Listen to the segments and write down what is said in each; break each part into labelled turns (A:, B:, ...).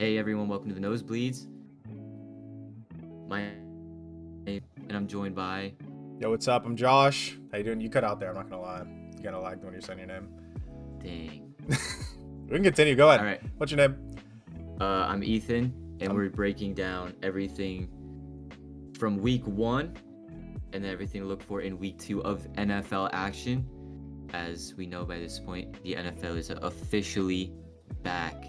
A: Hey everyone, welcome to the Nosebleeds. And I'm joined by.
B: Yo, what's up? I'm Josh. How you doing? You cut out there. I'm not gonna lie. You kind of lagged when you're saying your name.
A: Dang.
B: We can continue. Go ahead.
A: All right.
B: What's your name?
A: I'm Ethan, and we're breaking down everything from week 1, and then everything to look for in week 2 of NFL action. As we know by this point, the NFL is officially back,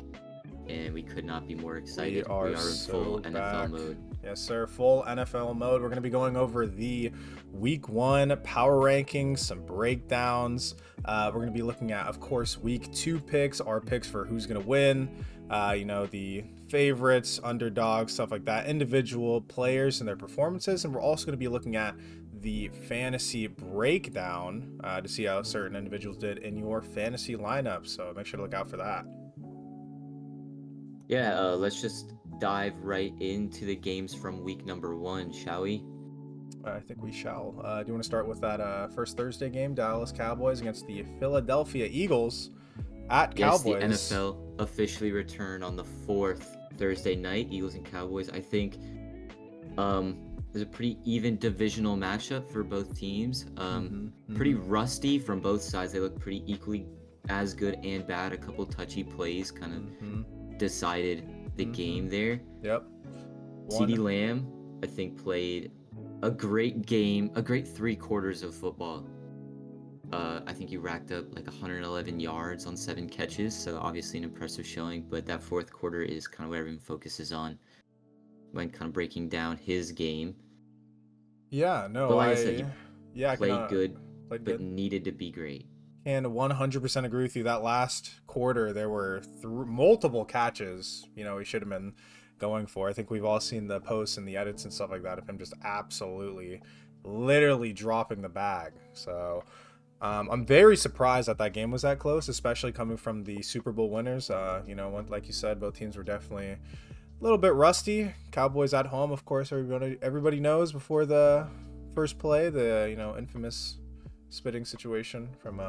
A: and we could not be more excited.
B: We are
A: in full
B: back.
A: NFL mode.
B: Yes, sir. Full NFL mode. We're going to be going over the week 1 power rankings, some breakdowns. We're going to be looking at, of course, week 2 picks, our picks for who's going to win, the favorites, underdogs, stuff like that, individual players and their performances. And we're also going to be looking at the fantasy breakdown to see how certain individuals did in your fantasy lineup. So make sure to look out for that.
A: Yeah, let's just dive right into the games from week number 1, shall we?
B: I think we shall. Do you want to start with that first Thursday game, Dallas Cowboys against the Philadelphia Eagles at Cowboys?
A: Yes, the NFL officially returned on the 4th Thursday night, Eagles and Cowboys. I think there's a pretty even divisional matchup for both teams. Pretty rusty from both sides. They look pretty equally as good and bad. A couple touchy plays kind of decided the game there.
B: Yep.
A: CeeDee Lamb, I think, played a great game, a great 3 quarters of football. I think he racked up like 111 yards on 7 catches, so obviously an impressive showing, but that 4th quarter is kind of what everyone focuses on when kind of breaking down his game.
B: Yeah, no,
A: but like I said, he
B: played
A: good, but needed to be great.
B: And 100% agree with you. That last quarter, there were multiple catches, he should have been going for. I think we've all seen the posts and the edits and stuff like that of him just absolutely, literally dropping the bag. So I'm very surprised that game was that close, especially coming from the Super Bowl winners. Like you said, both teams were definitely a little bit rusty. Cowboys at home, of course, everybody knows before the first play, the infamous spitting situation from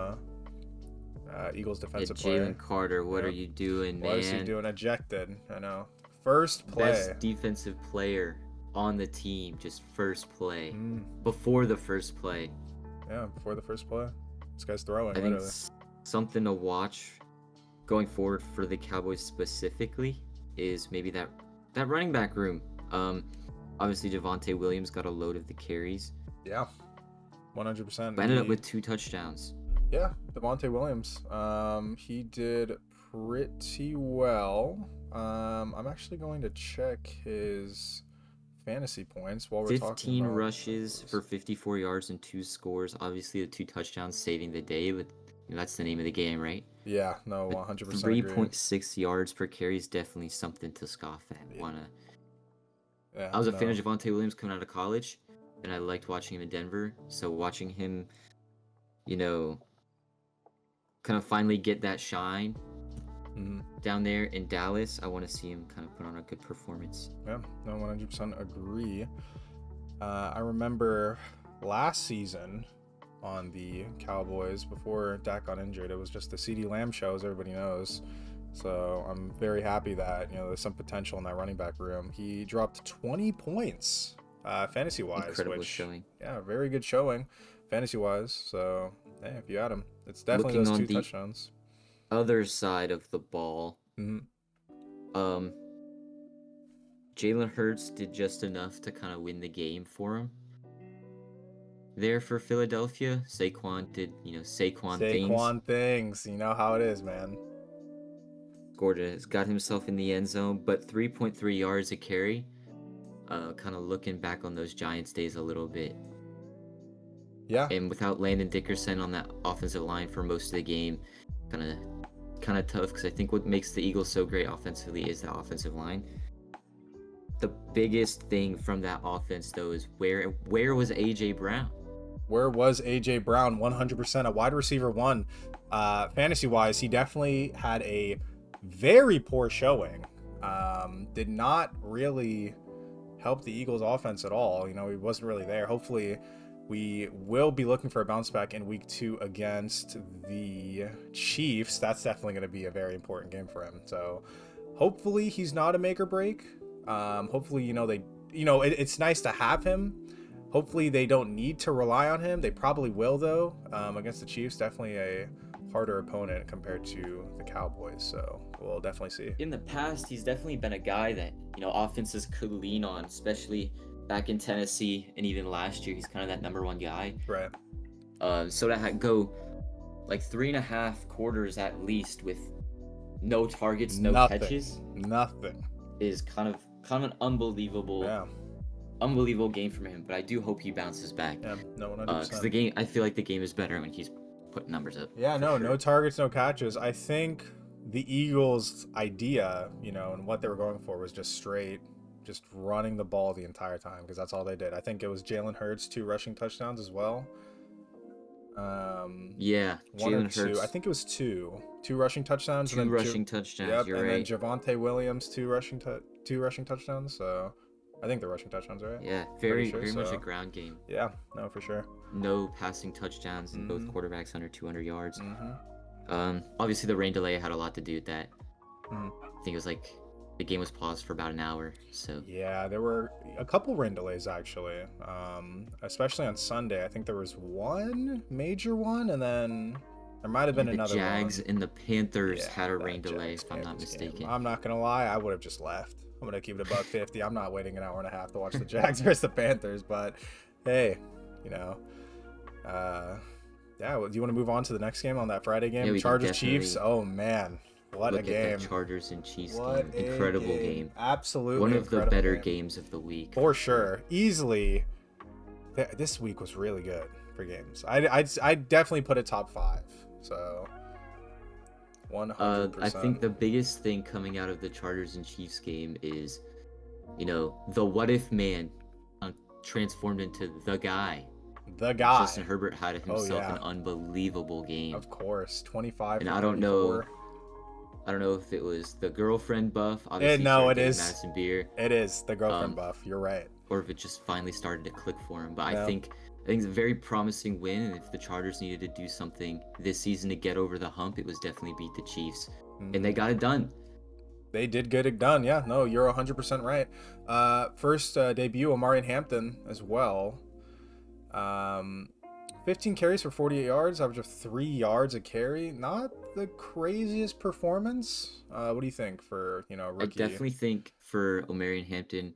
B: Eagles defensive player.
A: Jalen Carter, what are you doing, man?
B: What is he doing? Ejected. I know. First play.
A: Best defensive player on the team, just first play. Before the first play.
B: Yeah, before the first play. This guy's throwing.
A: I think something to watch going forward for the Cowboys specifically is maybe that running back room. Obviously, Javonte Williams got a load of the carries.
B: Yeah. 100%.
A: Ended up with 2 touchdowns.
B: Yeah, Javonte Williams. He did pretty well. I'm actually going to check his fantasy points while we're talking about
A: 15 rushes for 54 yards and 2 scores. Obviously, the 2 touchdowns saving the day. But that's the name of the game, right?
B: Yeah, no, 100%.
A: 3.6 yards per carry is definitely something to scoff at.
B: Yeah,
A: I was a fan of Javonte Williams coming out of college, and I liked watching him in Denver. So watching him, kind of finally get that shine down there in Dallas, I want to see him kind of put on a good performance.
B: Yeah, no, 100% agree. I remember last season on the Cowboys, before Dak got injured, it was just the CeeDee Lamb show, as everybody knows. So I'm very happy that, there's some potential in that running back room. He dropped 20 points fantasy-wise.
A: Incredible showing.
B: Yeah, very good showing fantasy-wise. So, hey, if you had him, it's definitely those 2 touchdowns.
A: Other side of the ball, Jalen Hurts did just enough to kind of win the game for him. There for Philadelphia, Saquon did, Saquon
B: things. You know how it is, man.
A: Gorgeous. Got himself in the end zone, but 3.3 yards a carry. Kind of looking back on those Giants days a little bit.
B: Yeah.
A: And without Landon Dickerson on that offensive line for most of the game, kind of tough, because I think what makes the Eagles so great offensively is the offensive line. The biggest thing from that offense, though, is where was A.J. Brown?
B: Where was A.J. Brown? 100% a wide receiver 1. Fantasy-wise, he definitely had a very poor showing. Did not really help the Eagles offense at all. He wasn't really there. Hopefully we will be looking for a bounce back in week 2 against the Chiefs. That's definitely going to be a very important game for him. So Hopefully he's not a make or break. Hopefully, it's nice to have him. Hopefully they don't need to rely on him. They probably will, though. Against the Chiefs, definitely a harder opponent compared to the Cowboys. So we'll definitely see.
A: In the past, he's definitely been a guy that, offenses could lean on, especially back in Tennessee and even last year. He's kind of that number one guy.
B: Right.
A: So to go like 3.5 quarters at least with no targets, no catches.
B: Nothing.
A: Is kind of an unbelievable game from him. But I do hope he bounces back.
B: Yeah, no, 100%.
A: Because I feel like the game is better when he's putting numbers up.
B: Yeah, no targets, no catches. I think the Eagles' idea, and what they were going for was just running the ball the entire time, because that's all they did. I think it was Jalen Hurts 2 rushing touchdowns as well.
A: Yeah, Jalen Hurts.
B: I think it was two rushing touchdowns.
A: 2 rushing touchdowns.
B: Yep,
A: you're
B: and
A: right.
B: then Javonte Williams 2 rushing touchdowns. So I think the rushing touchdowns, right?
A: Yeah, very much a ground game.
B: Yeah, no, for sure.
A: No passing touchdowns and both quarterbacks under 200 yards.
B: Mm-hmm.
A: Obviously the rain delay had a lot to do with that.
B: Mm-hmm.
A: I think it was like the game was paused for about an hour. So
B: yeah, there were a couple rain delays actually. Especially on Sunday. I think there was one major one, and then there might have been another one.
A: The Jags and the Panthers had a rain delay, if I'm not mistaken.
B: Game. I'm not gonna lie, I would have just left. I'm gonna keep it $1.50. I'm not waiting an hour and a half to watch the Jags versus the Panthers. But hey, yeah. Well, do you want to move on to the next game on that Friday game?
A: Yeah,
B: Chargers Chiefs. Oh man, what a game!
A: That Chargers and Chiefs game. Incredible game.
B: Absolutely,
A: one of the better games of the week
B: for sure. Easily, this week was really good for games. I definitely put it top 5. So 100%.
A: I think the biggest thing coming out of the Chargers and Chiefs game is, the what if man transformed into the guy. Justin Herbert had himself an unbelievable game.
B: Of course, 25.
A: And I don't know if it was the girlfriend buff. Obviously,
B: it is
A: Madison Beer.
B: It is the girlfriend buff. You're right.
A: Or if it just finally started to click for him. But I think it's a very promising win. And if the Chargers needed to do something this season to get over the hump, it was definitely beat the Chiefs, and they got it done.
B: They did get it done. Yeah, no, you're 100% right. First debut, Omarion Hampton as well. 15 carries for 48 yards, average of 3 yards a carry. Not the craziest performance. What do you think for, rookie?
A: I definitely think for Omarion Hampton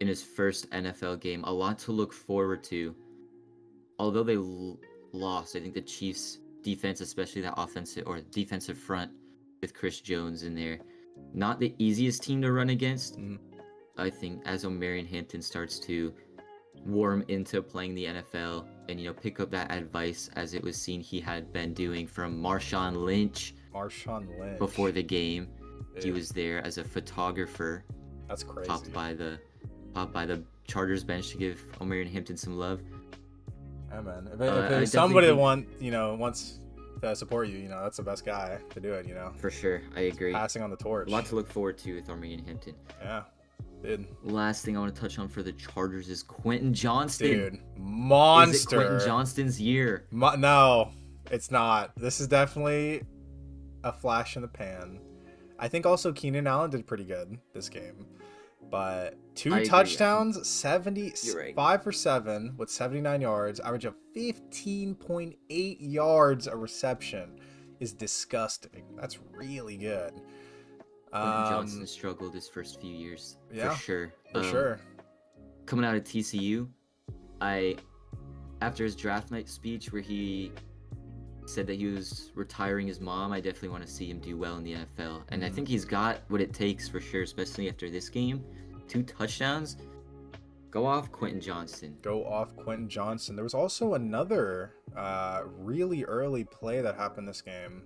A: in his first NFL game, a lot to look forward to. Although they lost, I think the Chiefs defense, especially that offensive or defensive front with Chris Jones in there, not the easiest team to run against. I think as Omarion Hampton starts to warm into playing the NFL and pick up that advice as it was seen he had been doing from Marshawn Lynch before the game. He was there as a photographer.
B: That's crazy.
A: Popped by the Chargers bench to give Omarion Hampton some love.
B: Yeah, man. If there's somebody that wants to support you, that's the best guy to do it.
A: For sure, I agree.
B: Passing on the torch.
A: A lot to look forward to with Omarion Hampton.
B: Yeah. Dude.
A: Last thing I want to touch on for the Chargers is Quentin Johnston.
B: Dude, monster.
A: Is it Quentin Johnston's year?
B: No, it's not. This is definitely a flash in the pan. I think also Keenan Allen did pretty good this game. But 2 touchdowns, 5 for 7 with 79 yards, average of 15.8 yards a reception is disgusting. That's really good.
A: Quentin Johnston struggled his first few years, for sure.
B: For sure.
A: Coming out of TCU, after his draft night speech where he said that he was retiring his mom, I definitely want to see him do well in the NFL. And I think he's got what it takes for sure, especially after this game. 2 touchdowns. Go off Quentin Johnston. There was also another really early play that happened this game.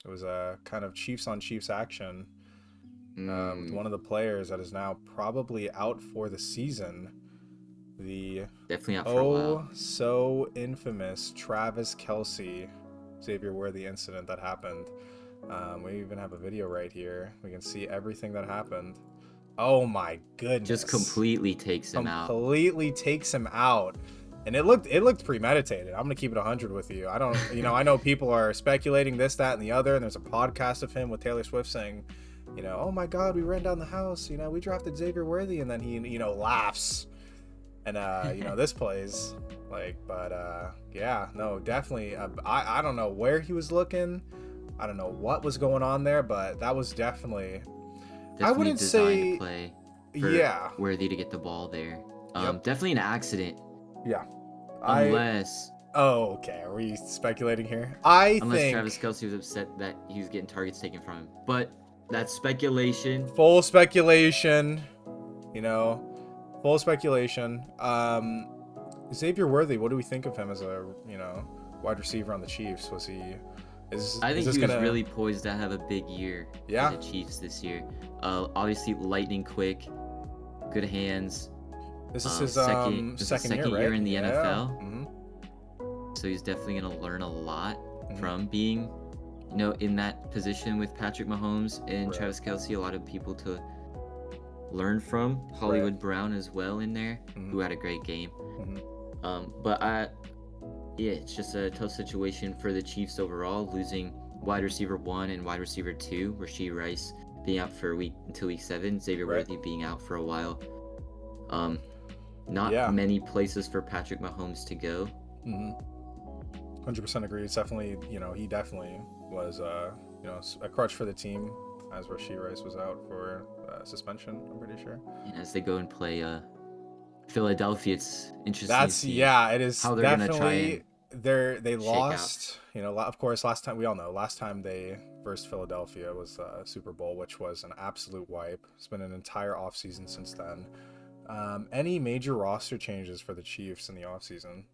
A: It was a kind of Chiefs on Chiefs action. One of the players that is now probably out for the season. Definitely out for a while.
B: So infamous Travis Kelce. Xavier Worthy incident that happened. We even have a video right here. We can see everything that happened. Oh my goodness.
A: Just completely takes him out.
B: And it looked premeditated. I'm gonna keep it 100 with you. I don't, I know people are speculating this, that, and the other, and there's a podcast of him with Taylor Swift saying, oh my God, we ran down the house. We drafted Xavier Worthy, and then he, laughs, and this plays like, but yeah, no, definitely. I don't know where he was looking. I don't know what was going on there, but that was definitely I wouldn't say
A: play
B: for
A: Worthy to get the ball there.
B: Yep.
A: Definitely an accident.
B: Yeah.
A: Unless.
B: Oh, okay. Are we speculating here?
A: Unless Travis Kelce was upset that he was getting targets taken from him, but that's speculation.
B: Full speculation. Full speculation. Xavier Worthy. What do we think of him as a wide receiver on the Chiefs? Was he?
A: I think he was really poised to have a big year
B: for
A: the Chiefs this year. Obviously, lightning quick, good hands.
B: This is his second year
A: in the NFL.
B: Mm-hmm.
A: So he's definitely going to learn a lot from being, in that position with Patrick Mahomes and Travis Kelce. A lot of people to learn from. Hollywood Brown as well in there, who had a great game. It's just a tough situation for the Chiefs overall, losing wide receiver 1 and wide receiver 2, Rashee Rice being out for until week 7, Xavier Worthy being out for a while. Not many places for Patrick Mahomes to go.
B: 100% agree. It's definitely, he definitely was, a crutch for the team as Rashee Rice was out for suspension, I'm pretty sure.
A: And as they go and play Philadelphia, it's interesting to see
B: it is
A: how they're going to try and
B: they lost, of course, last time they versed Philadelphia was Super Bowl, which was an absolute wipe. It's been an entire offseason since then. Any major roster changes for the Chiefs in the offseason?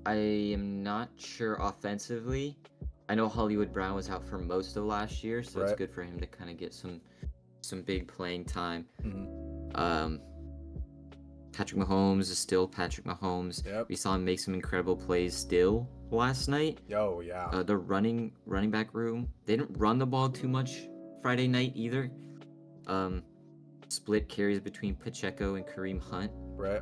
A: I am not sure offensively. I know Hollywood Brown was out for most of last year, so it's good for him to kind of get some big playing time. Patrick Mahomes is still Patrick Mahomes.
B: Yep.
A: We saw him make some incredible plays still last night.
B: Oh yeah.
A: The running back room, they didn't run the ball too much Friday night either. Split carries between Pacheco and Kareem Hunt.
B: Right.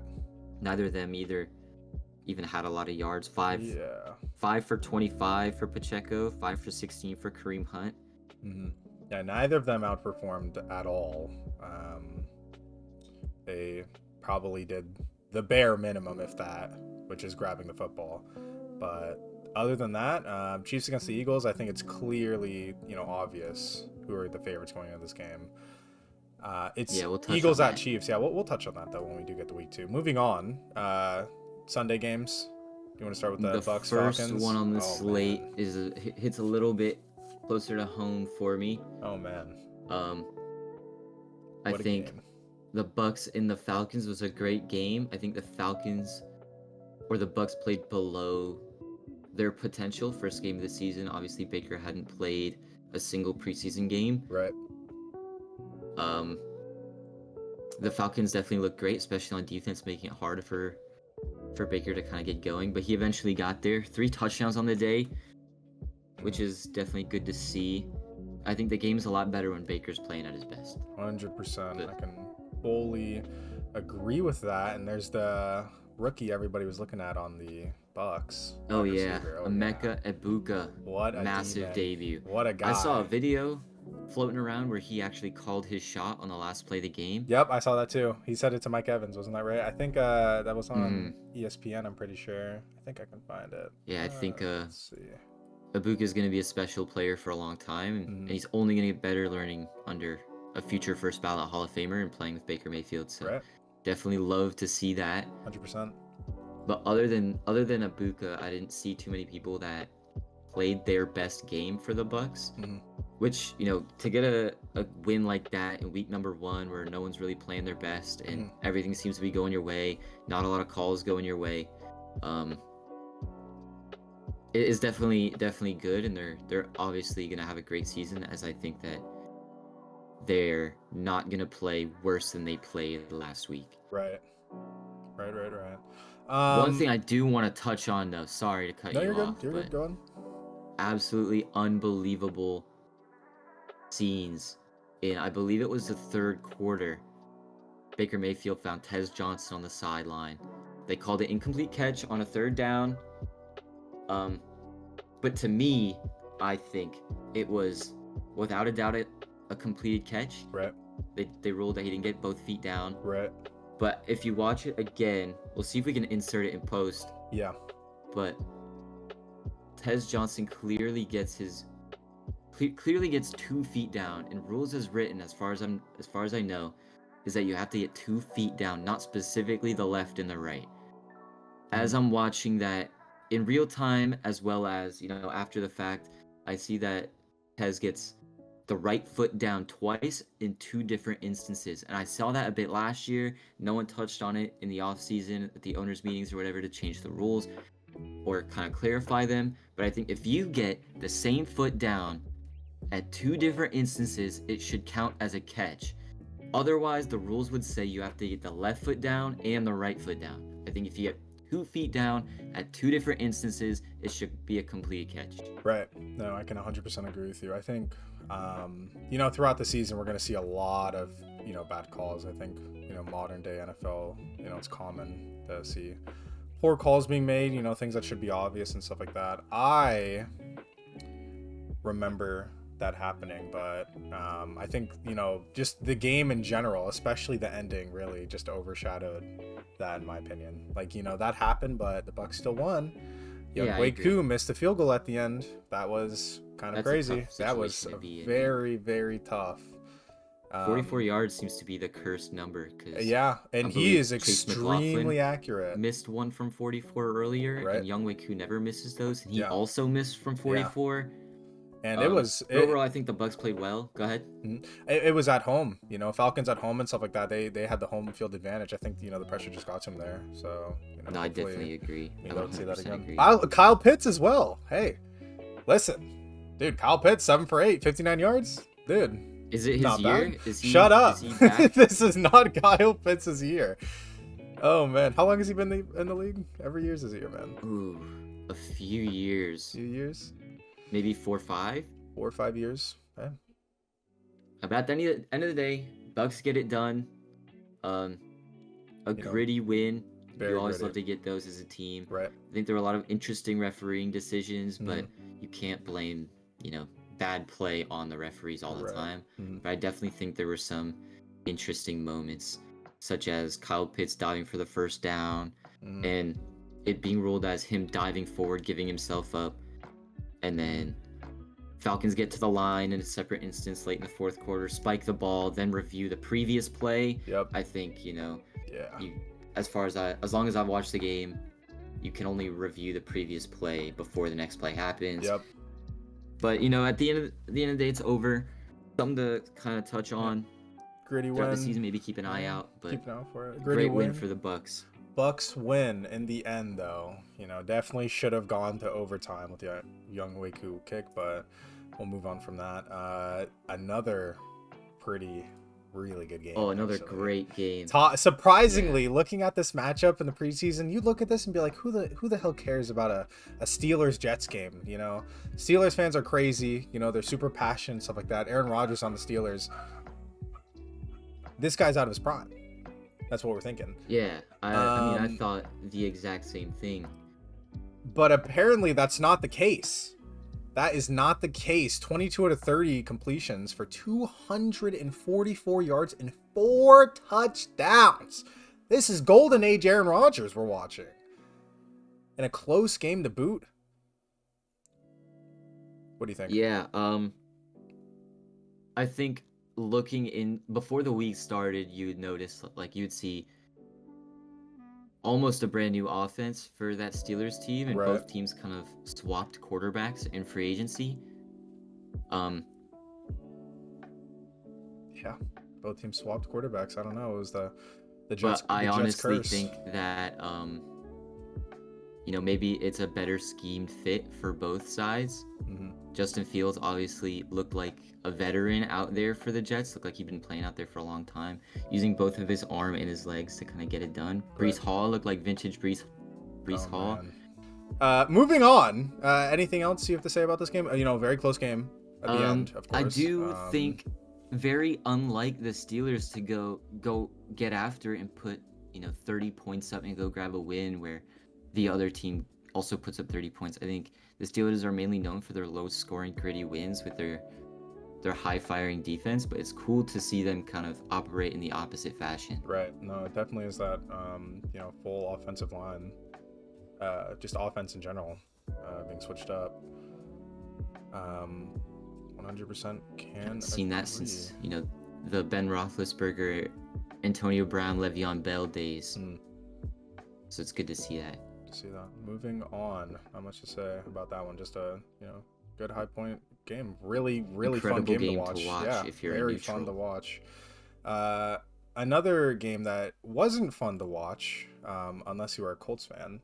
A: Neither of them even had a lot of yards. 5 for 25 for Pacheco, 5 for 16 for Kareem Hunt.
B: Yeah, neither of them outperformed at all. They probably did the bare minimum, if that, which is grabbing the football. But other than that, Chiefs against the Eagles, I think it's clearly, obvious who are the favorites going into this game. We'll touch Eagles at Chiefs. Yeah, we'll touch on that though when we do get to week 2. Moving on, Sunday games. You want to start with the Bucks
A: Falcons?
B: The
A: first one on the slate hits a little bit closer to home for me.
B: Oh man.
A: I think the Bucks and the Falcons was a great game. I think the Bucks played below their potential. First game of the season. Obviously, Baker hadn't played a single preseason game.
B: Right.
A: The Falcons definitely looked great, especially on defense, making it hard for Baker to kind of get going. But he eventually got there. 3 touchdowns on the day, which is definitely good to see. I think the game's a lot better when Baker's playing at his best.
B: 100%. I can fully agree with that. And there's the rookie everybody was looking at on the Bucks.
A: Oh yeah, Emeka Egbuka.
B: What a
A: massive debut.
B: What a guy.
A: I saw a video floating around where he actually called his shot on the last play of the game.
B: Yep, I saw that too. He said it to Mike Evans, wasn't that right? I think that was on ESPN, I'm pretty sure. I think I can find it.
A: Yeah, I think
B: let's see.
A: Egbuka is going to be a special player for a long time, and he's only going to get better learning under a future first ballot Hall of Famer and playing with Baker Mayfield. So definitely love to see that.
B: 100%.
A: But other than Egbuka, I didn't see too many people that played their best game for the Bucks. Which, to get a win like that in week number 1 where no one's really playing their best and everything seems to be going your way, not a lot of calls going your way, it is definitely good, and they're obviously going to have a great season, as I think that they're not going to play worse than they played last week.
B: Right.
A: One thing I do want to touch on, though, sorry to cut you off.
B: You're good. Go on.
A: Absolutely unbelievable scenes in, I believe it was the third quarter, Baker Mayfield found Tez Johnson on the sideline. They called it incomplete catch on a 3rd down. But to me, I think it was without a doubt a completed catch.
B: Right.
A: They ruled that he didn't get both feet down.
B: Right.
A: But if you watch it again, we'll see if we can insert it in post.
B: Yeah.
A: But Tez Johnson clearly gets 2 feet down, and rules as written, as far as I know, is that you have to get 2 feet down, not specifically the left and the right. As I'm watching that in real time, as well as, after the fact, I see that Tez gets the right foot down twice in 2 different instances. And I saw that a bit last year. No one touched on it in the offseason at the owners' meetings or whatever to change the rules or kind of clarify them. But I think if you get the same foot down at 2 different instances, it should count as a catch. Otherwise, the rules would say you have to get the left foot down and the right foot down. I think if you get 2 feet down at 2 different instances, it should be a completed catch.
B: Right. No, I can 100% agree with you. I think, throughout the season, we're going to see a lot of, bad calls. I think, modern day NFL, it's common to see poor calls being made, things that should be obvious and stuff like that. I remember that happening, but I think, just the game in general, especially the ending, really just overshadowed that, in my opinion. Like, that happened, but the Bucs still won. Younghoe Koo missed the field goal at the end. That was kind of crazy. That was very, very tough.
A: 44 yards seems to be the cursed number.
B: And he is extremely accurate.
A: Missed one from 44 earlier, right? And Younghoe Koo never misses those. And he also missed from 44. Yeah.
B: And
A: overall, I think the Bucs played well. Go ahead.
B: It was at home, Falcons at home and stuff like that. They had the home field advantage. I think the pressure just got to him there. So
A: no, I definitely agree.
B: I don't see that again. Kyle Pitts as well. Hey, listen, dude, Kyle Pitts 7 for 8, 59 yards, dude.
A: Is it his year?
B: Shut up. This is not Kyle Pitts' year. Oh man, how long has he been in the league? Every year's his year, man.
A: Ooh, a few years. Maybe 4 or 5?
B: 4 or 5 years. Yeah.
A: About the end of the day, Bucs get it done. Gritty win. You always love to get those as a team.
B: Right.
A: I think there were a lot of interesting refereeing decisions, but you can't blame, bad play on the referees all the time. But I definitely think there were some interesting moments, such as Kyle Pitts diving for the first down and it being ruled as him diving forward, giving himself up. And then Falcons get to the line in a separate instance late in the 4th quarter, spike the ball, then review the previous play.
B: Yep.
A: I think, as long as I've watched the game, you can only review the previous play before the next play happens.
B: Yep.
A: But, at the end of the day, it's over. Something to kind of touch on.
B: Gritty
A: throughout
B: win.
A: the season, maybe keep an eye out. But
B: keep an eye out for it.
A: Great win for the Bucs.
B: Bucs win in the end, though. Definitely should have gone to overtime with the Younghoe Koo kick, but we'll move on from that. Another really good game.
A: Oh, another great game.
B: Surprisingly, looking at this matchup in the preseason, you look at this and be like, who the hell cares about a Steelers-Jets game? Steelers fans are crazy. They're super passionate and stuff like that. Aaron Rodgers on the Steelers. This guy's out of his prime. That's what we're thinking.
A: Yeah, I thought the exact same thing.
B: But apparently that's not the case. That is not the case. 22 out of 30 completions for 244 yards and 4 touchdowns. This is golden age Aaron Rodgers we're watching. In a close game to boot. What do you think?
A: Yeah, I think looking in before the week started, you'd notice you'd see almost a brand new offense for that Steelers team, and both teams kind of swapped quarterbacks in free agency.
B: Yeah, both teams swapped quarterbacks. I don't know. It was the Jets.
A: But I honestly think that maybe it's a better schemed fit for both sides. Justin Fields obviously looked like a veteran out there for the Jets. Looked like he'd been playing out there for a long time, using both of his arm and his legs to kind of get it done. Breece Hall looked like vintage Breece Hall.
B: Moving on. Anything else you have to say about this game? Very close game at the end, of course.
A: I do think very unlike the Steelers to go get after it and put 30 points up and go grab a win where the other team also puts up 30 points. I think the Steelers are mainly known for their low-scoring, gritty wins with their high-firing defense, but it's cool to see them kind of operate in the opposite fashion.
B: Right. No, it definitely is that, full offensive line, just offense in general, being switched up. 100% can
A: seen
B: agree.
A: That since, the Ben Roethlisberger, Antonio Brown, Le'Veon Bell days. So it's good to see that.
B: Moving on, not much to say about that one. Just a good high point game. Really
A: Incredible
B: fun game to watch. Yeah,
A: if you're
B: very fun to watch. Another game that wasn't fun to watch, unless you are a Colts fan,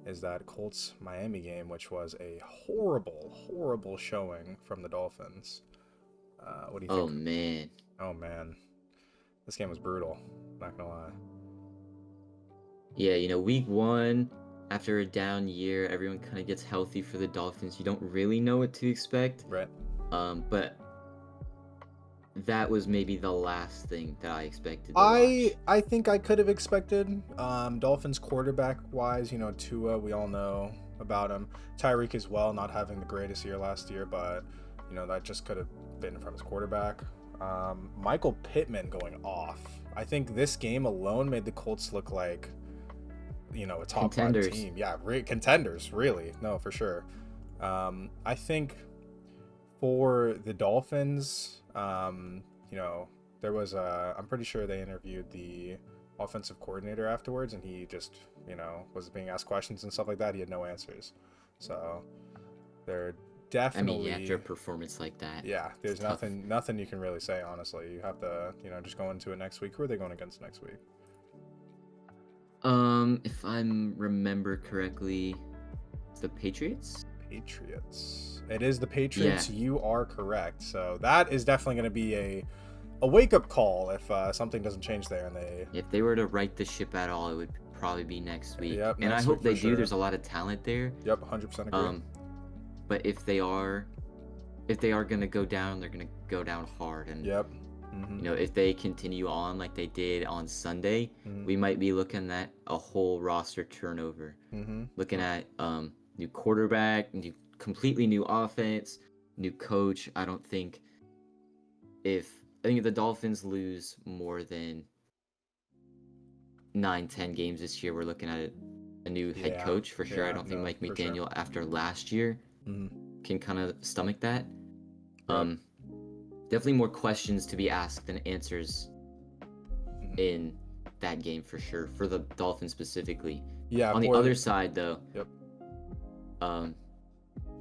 B: is that Colts Miami game, which was a horrible showing from the Dolphins. What do you think? Oh man, this game was brutal. Not gonna lie.
A: Yeah, week 1, after a down year, everyone kind of gets healthy for the Dolphins. You don't really know what to expect.
B: Right.
A: But that was maybe the last thing that I expected.
B: I think I could have expected. Dolphins quarterback wise, Tua, we all know about him. Tyreek as well, not having the greatest year last year, but that just could have been from his quarterback. Michael Pittman going off. I think this game alone made the Colts look like a top
A: contenders.
B: 5 team. Yeah, contenders, really. No, for sure. I think for the Dolphins, there was I'm pretty sure they interviewed the offensive coordinator afterwards, and he just, was being asked questions and stuff like that. He had no answers. So they're definitely,
A: after a performance like that.
B: Yeah, there's nothing you can really say, honestly. You have to, just go into it next week. Who are they going against next week?
A: If I remember correctly, it's the Patriots?
B: It is the Patriots. Yeah. You are correct. So that is definitely going to be a wake-up call if something doesn't change there. And
A: if they were to right the ship at all, it would probably be next week.
B: Yep,
A: and I hope they do. Sure. There's a lot of talent there.
B: Yep, 100% agree.
A: But if they are going to go down, they're going to go down hard. And
B: yep.
A: If they continue on like they did on Sunday, we might be looking at a whole roster turnover. Looking at new quarterback, completely new offense, new coach. I think if the Dolphins lose more than 9-10 games this year, we're looking at a new head coach for sure. I don't think Mike McDaniel after last year can kind of stomach that. Definitely more questions to be asked than answers in that game for sure, for the Dolphins specifically.
B: Yeah.
A: On the other side, though,
B: yep.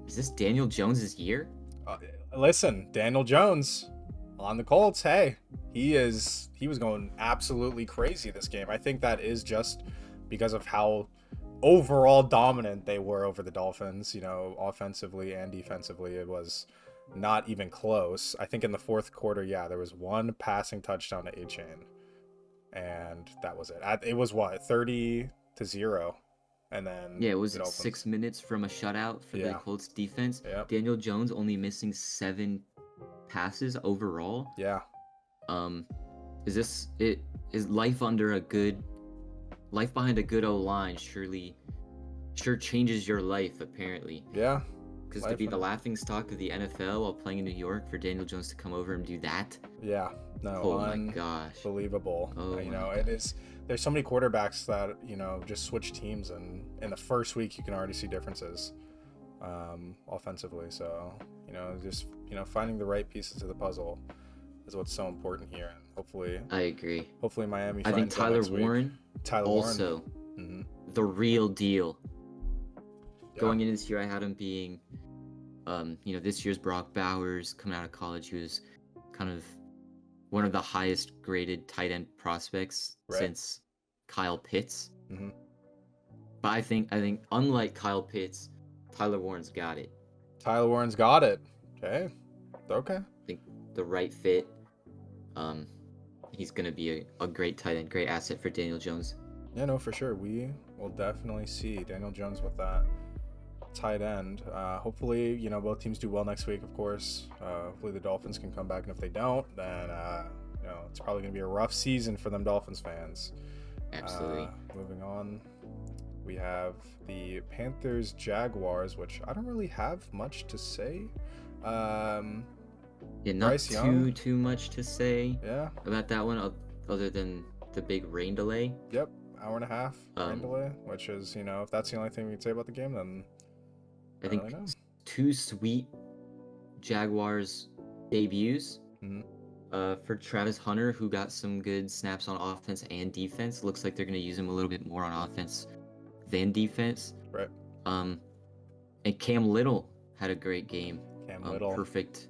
A: Is this Daniel Jones' year?
B: Listen, Daniel Jones on the Colts. Hey, he was going absolutely crazy this game. I think that is just because of how overall dominant they were over the Dolphins. Offensively and defensively, it was not even close. I think in the fourth quarter, there was one passing touchdown to A-Chain, and that was it. It was 30-0, and then
A: it was 6 minutes from a shutout for the Colts defense.
B: Yep.
A: Daniel Jones only missing 7 passes overall.
B: Yeah.
A: Is life behind a good O-line sure changes your life, apparently.
B: Yeah.
A: Because to be the laughing stock of the NFL while playing in New York, for Daniel Jones to come over and do that.
B: Yeah. No.
A: Oh my gosh.
B: Unbelievable. It is. There's so many quarterbacks that just switch teams, and in the first week you can already see differences, offensively. So just finding the right pieces of the puzzle is what's so important here. And hopefully,
A: I agree.
B: Hopefully Miami.
A: I think Tyler Warren. Also, the real deal. Yeah. Going into this year, I had him being, this year's Brock Bowers coming out of college. He was kind of one of the highest graded tight end prospects since Kyle Pitts. But I think unlike Kyle Pitts, Tyler Warren's got it.
B: Okay.
A: I think the right fit. He's going to be a great tight end, great asset for Daniel Jones.
B: Yeah, no, for sure. We will definitely see Daniel Jones with that tight end. Hopefully, both teams do well next week, of course. Hopefully the Dolphins can come back, and if they don't, then it's probably going to be a rough season for them Dolphins fans.
A: Absolutely.
B: Moving on, we have the Panthers Jaguars, which I don't really have much to say.
A: Yeah, not
B: Bryce Young.
A: too much to say
B: Yeah.
A: about that one, other than the big rain delay.
B: Yep, hour and a half rain delay, which is, if that's the only thing we can say about the game, then
A: I think really two sweet Jaguars debuts. For Travis Hunter, who got some good snaps on offense and defense. Looks like they're going to use him a little bit more on offense than defense.
B: Right.
A: And Cam Little had a great game.
B: Cam Little.
A: Perfect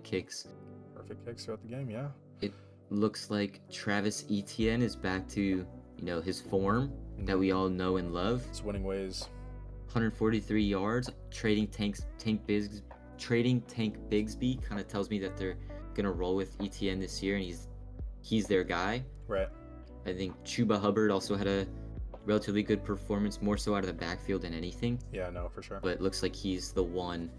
A: kicks.
B: Perfect kicks throughout the game, yeah.
A: It looks like Travis Etienne is back to, his form that we all know and love.
B: His winning ways.
A: 143 yards. Trading Tank Bigsby kind of tells me that they're gonna roll with Etienne this year, and he's their guy.
B: Right.
A: I think Chuba Hubbard also had a relatively good performance, more so out of the backfield than anything.
B: Yeah, no, for sure.
A: But it looks like he's the one,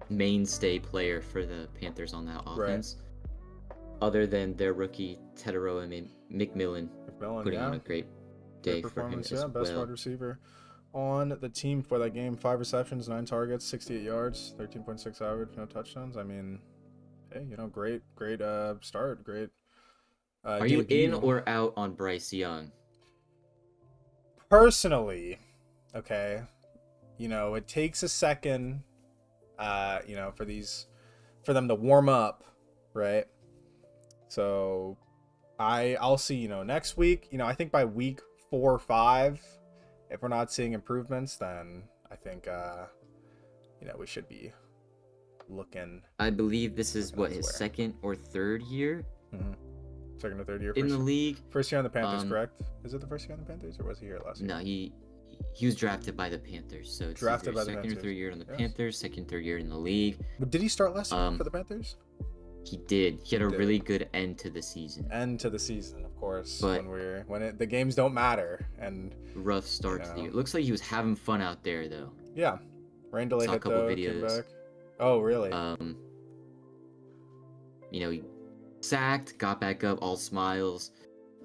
A: mainstay player for the Panthers on that offense. Right. Other than their rookie Teteroa McMillan putting on a great day for him as
B: best wide receiver on the team for that game. 5 receptions, 9 targets, 68 yards, 13.6 average, no touchdowns. I mean, hey, great start. Great.
A: Are you in or out on Bryce Young?
B: Personally, okay, it takes a second, for them to warm up, right? So I'll see, next week, I think by week 4 or 5, if we're not seeing improvements, then I think, we should be looking.
A: I believe this is his second or third year.
B: Mm-hmm. Second or third year
A: in the league.
B: First year on the Panthers, correct? Is it the first year on the Panthers, or was he here last year?
A: No, he was drafted by the Panthers, so it's drafted by the second or third year on the Panthers, second, third year in the league.
B: But did he start last year for the Panthers?
A: He did. He had a really good end to the season.
B: Of course.
A: But
B: when the games don't matter and
A: rough start to the year. Looks like he was having fun out there though.
B: Yeah, rain delay hit
A: a couple videos.
B: Oh really?
A: He sacked, got back up, all smiles.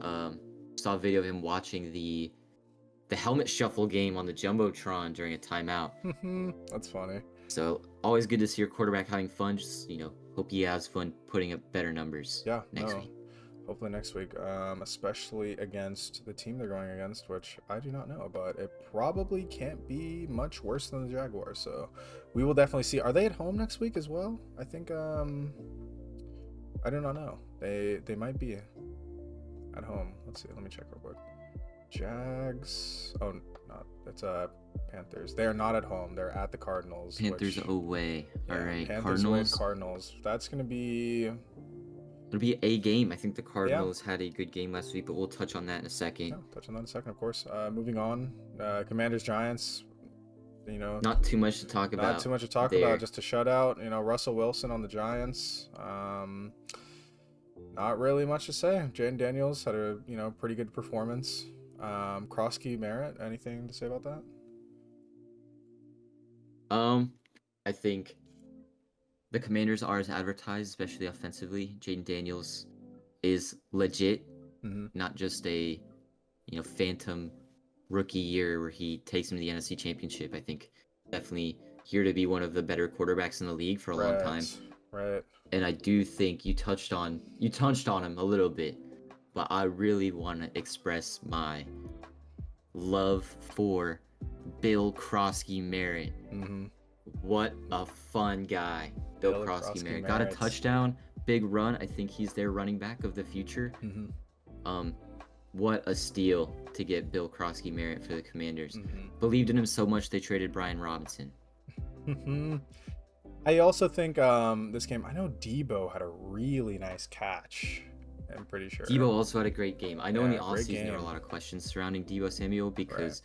A: Saw a video of him watching the helmet shuffle game on the Jumbotron during a timeout.
B: That's funny.
A: So always good to see your quarterback having fun. Just hope he has fun putting up better numbers.
B: Yeah,
A: next week.
B: Hopefully next week, especially against the team they're going against, which I do not know, but it probably can't be much worse than the Jaguars. So we will definitely see. Are they at home next week as well? I think. I do not know. They might be at home. Let's see. Let me check real quick. Jags. Oh, not. It's Panthers. They are not at home. They're at the Cardinals.
A: Panthers away.
B: Yeah,
A: all right.
B: Panthers away to Cardinals. That's gonna be.
A: It'll be a game. I think the Cardinals had a good game last week, but we'll touch on that in a second.
B: Yeah, touch on that in a second, of course. Moving on. Commanders Giants.
A: Not too much to talk about.
B: Not too much to talk about. Just a shutout. Russell Wilson on the Giants. Not really much to say. Jaden Daniels had a pretty good performance. Krosky Merritt. Anything to say about that?
A: I think the Commanders are as advertised, especially offensively. Jaden Daniels is legit, not just a phantom rookie year where he takes him to the NFC Championship. I think definitely here to be one of the better quarterbacks in the league for a long time.
B: Right.
A: And I do think you touched on him a little bit, but I really want to express my love for Bill Krosky Merritt. What a fun guy, Bill Krosky Merritt. Got a touchdown, big run. I think he's their running back of the future. What a steal to get Bill Krosky Merritt for the Commanders. Believed in him so much they traded Brian Robinson.
B: I also think this game, I know Debo had a really nice catch. I'm pretty sure.
A: Debo also had a great game. I know in the offseason there were a lot of questions surrounding Debo Samuel because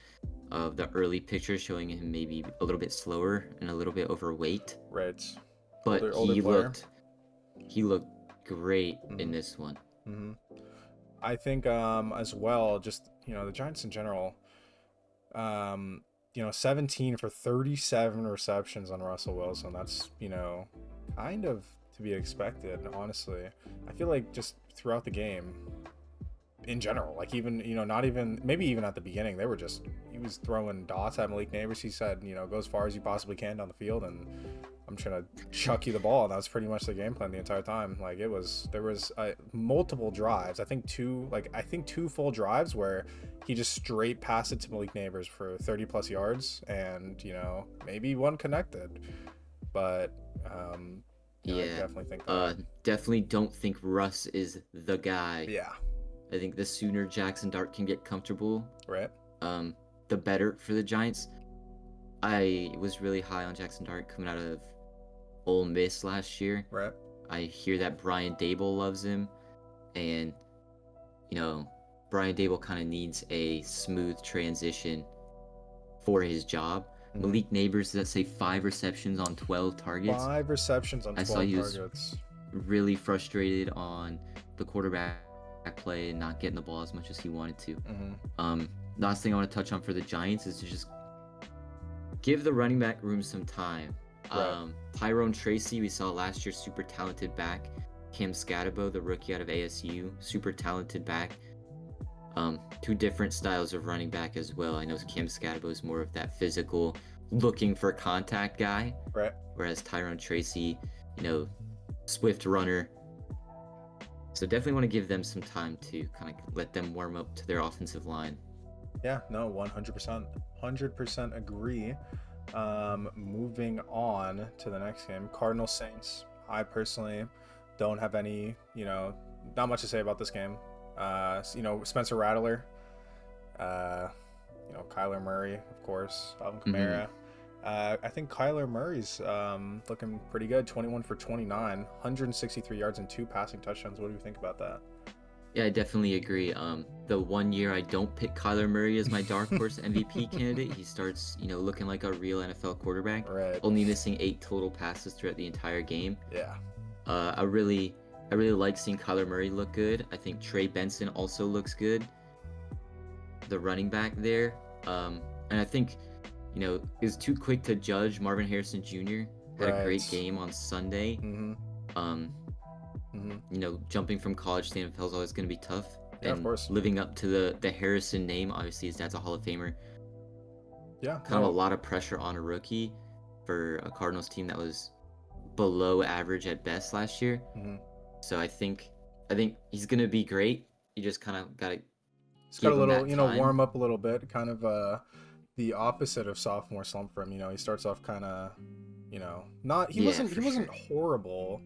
A: of the early pictures showing him maybe a little bit slower and a little bit overweight.
B: Right.
A: But he looked great in this one.
B: I think as well, just the Giants in general, 17 for 37 receptions on Russell Wilson. That's kind of to be expected, honestly. I feel like just throughout the game, in general, like even, not even, maybe even at the beginning, he was throwing dots at Malik Neighbors. He said, go as far as you possibly can down the field, and I'm trying to chuck you the ball. And that was pretty much the game plan the entire time. Like there was multiple drives. I think two full drives where he just straight passed it to Malik Neighbors for 30 plus yards, and maybe one connected. But I definitely think that.
A: Definitely don't think Russ is the guy.
B: Yeah.
A: I think the sooner Jackson Dart can get comfortable,
B: right,
A: the better for the Giants. I was really high on Jackson Dart coming out of Ole Miss last year.
B: Right.
A: I hear that Brian Dable loves him, and Brian Dable kind of needs a smooth transition for his job. Mm-hmm. Malik Neighbors, let's say 5 receptions on 12 targets.
B: 5 receptions on 12 targets. I saw he was
A: really frustrated on the quarterback play and not getting the ball as much as he wanted to. Mm-hmm. Last thing I want to touch on for the Giants is to just give the running back room some time. Right. Tyrone Tracy, we saw last year, super talented back. Cam Scatabo, the rookie out of ASU, super talented back. 2 different styles of running back as well. I know Cam Scatabo is more of that physical, looking for contact guy.
B: Right.
A: Whereas Tyrone Tracy, swift runner. So definitely want to give them some time to kind of let them warm up to their offensive line.
B: Yeah, no, 100%. 100% agree. Moving on to the next game, Cardinals Saints. I personally don't have any, not much to say about this game. Spencer Rattler, Kyler Murray, of course, Alvin Kamara. Mm-hmm. I think Kyler Murray's looking pretty good. 21 for 29, 163 yards and 2 passing touchdowns. What do you think about that?
A: Yeah, I definitely agree. The 1 year I don't pick Kyler Murray as my dark horse MVP candidate, he starts, looking like a real NFL quarterback.
B: Right.
A: Only missing 8 total passes throughout the entire game.
B: Yeah.
A: I really like seeing Kyler Murray look good. I think Trey Benson also looks good, the running back there. And I think, it's too quick to judge. Marvin Harrison Jr. had a great game on Sunday. Mm-hmm. Jumping from college to the NFL is always going to be tough.
B: Yeah,
A: and
B: of course.
A: Living up to the Harrison name, obviously his dad's a Hall of Famer.
B: Yeah.
A: Kind of a lot of pressure on a rookie for a Cardinals team that was below average at best last year.
B: Mm-hmm.
A: So I think he's going to be great. You just kind of got to
B: got a little, warm up a little bit, kind of the opposite of sophomore slump for him. He starts off kind of, he wasn't horrible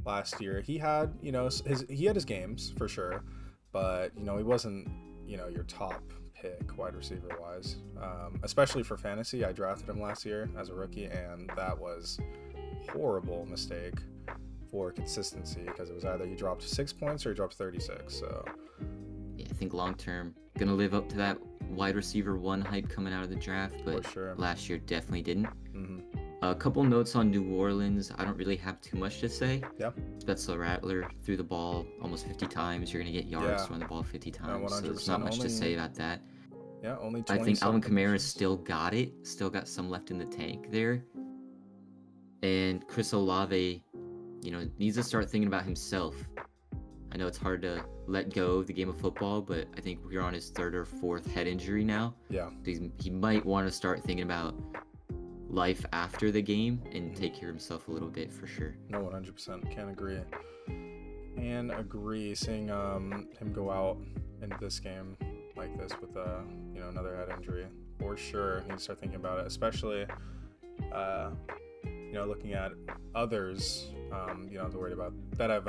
B: last year. He had, his games for sure, but he wasn't, your top pick wide receiver wise, especially for fantasy. I drafted him last year as a rookie, and that was horrible mistake for consistency, because it was either he dropped 6 points or he dropped 36. So
A: yeah, I think long term gonna live up to that wide receiver 1 hype coming out of the draft, but
B: sure.
A: Last year definitely didn't.
B: Mm-hmm.
A: A couple notes on New Orleans. I don't really have too much to say.
B: Yeah.
A: Spencer Rattler threw the ball almost 50 times. You're gonna get yards to run the ball 50 times. So there's not much to say about that.
B: Yeah, only
A: 20. I think Alvin Kamara still got it. Still got some left in the tank there. And Chris Olave, needs to start thinking about himself. I know it's hard to let go of the game of football, but I think we're on his 3rd or 4th head injury now.
B: Yeah.
A: He might want to start thinking about life after the game and take care of himself a little bit for sure.
B: No, 100%. Can't agree. Seeing him go out into this game like this with another head injury, for sure. Need to start thinking about it, especially looking at others, you don't have to worry about that have,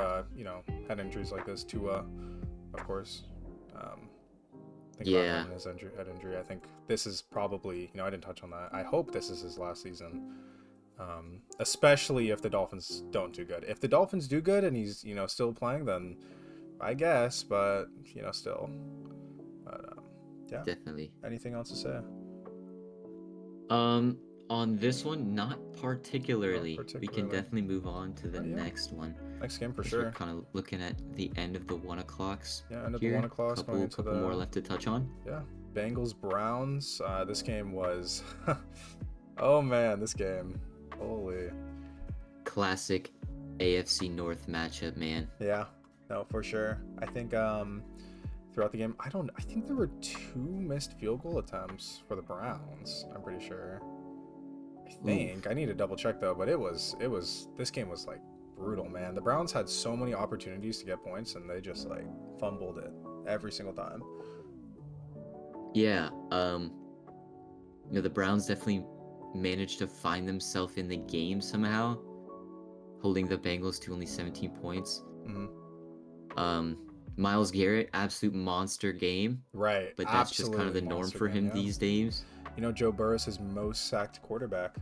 B: head injuries like this. Tua, of course. Think about his head injury. I think this is probably, I didn't touch on that. I hope this is his last season, especially if the Dolphins don't do good. If the Dolphins do good and he's, still playing, then I guess, but, still. But, yeah.
A: Definitely.
B: Anything else to say?
A: On this one, not particularly. We can definitely move on to the next one.
B: Next game for sure.
A: We're kind of looking at the end of the 1 o'clocks.
B: Yeah, end of the 1 o'clocks.
A: Couple more left to touch on.
B: Yeah, Bengals Browns. This game was, oh man, this game, holy.
A: Classic AFC North matchup, man.
B: Yeah, no, for sure. I think throughout the game, I think there were 2 missed field goal attempts for the Browns. I'm pretty sure. I need to double check though, but this game was like brutal, man. The Browns had so many opportunities to get points and they just like fumbled it every single time.
A: Yeah, the Browns definitely managed to find themselves in the game somehow, holding the Bengals to only 17 points.
B: Mm-hmm.
A: Myles Garrett, absolute monster game.
B: Right.
A: But that's just kind of the norm for him these days.
B: Joe Burrow's his most sacked quarterback.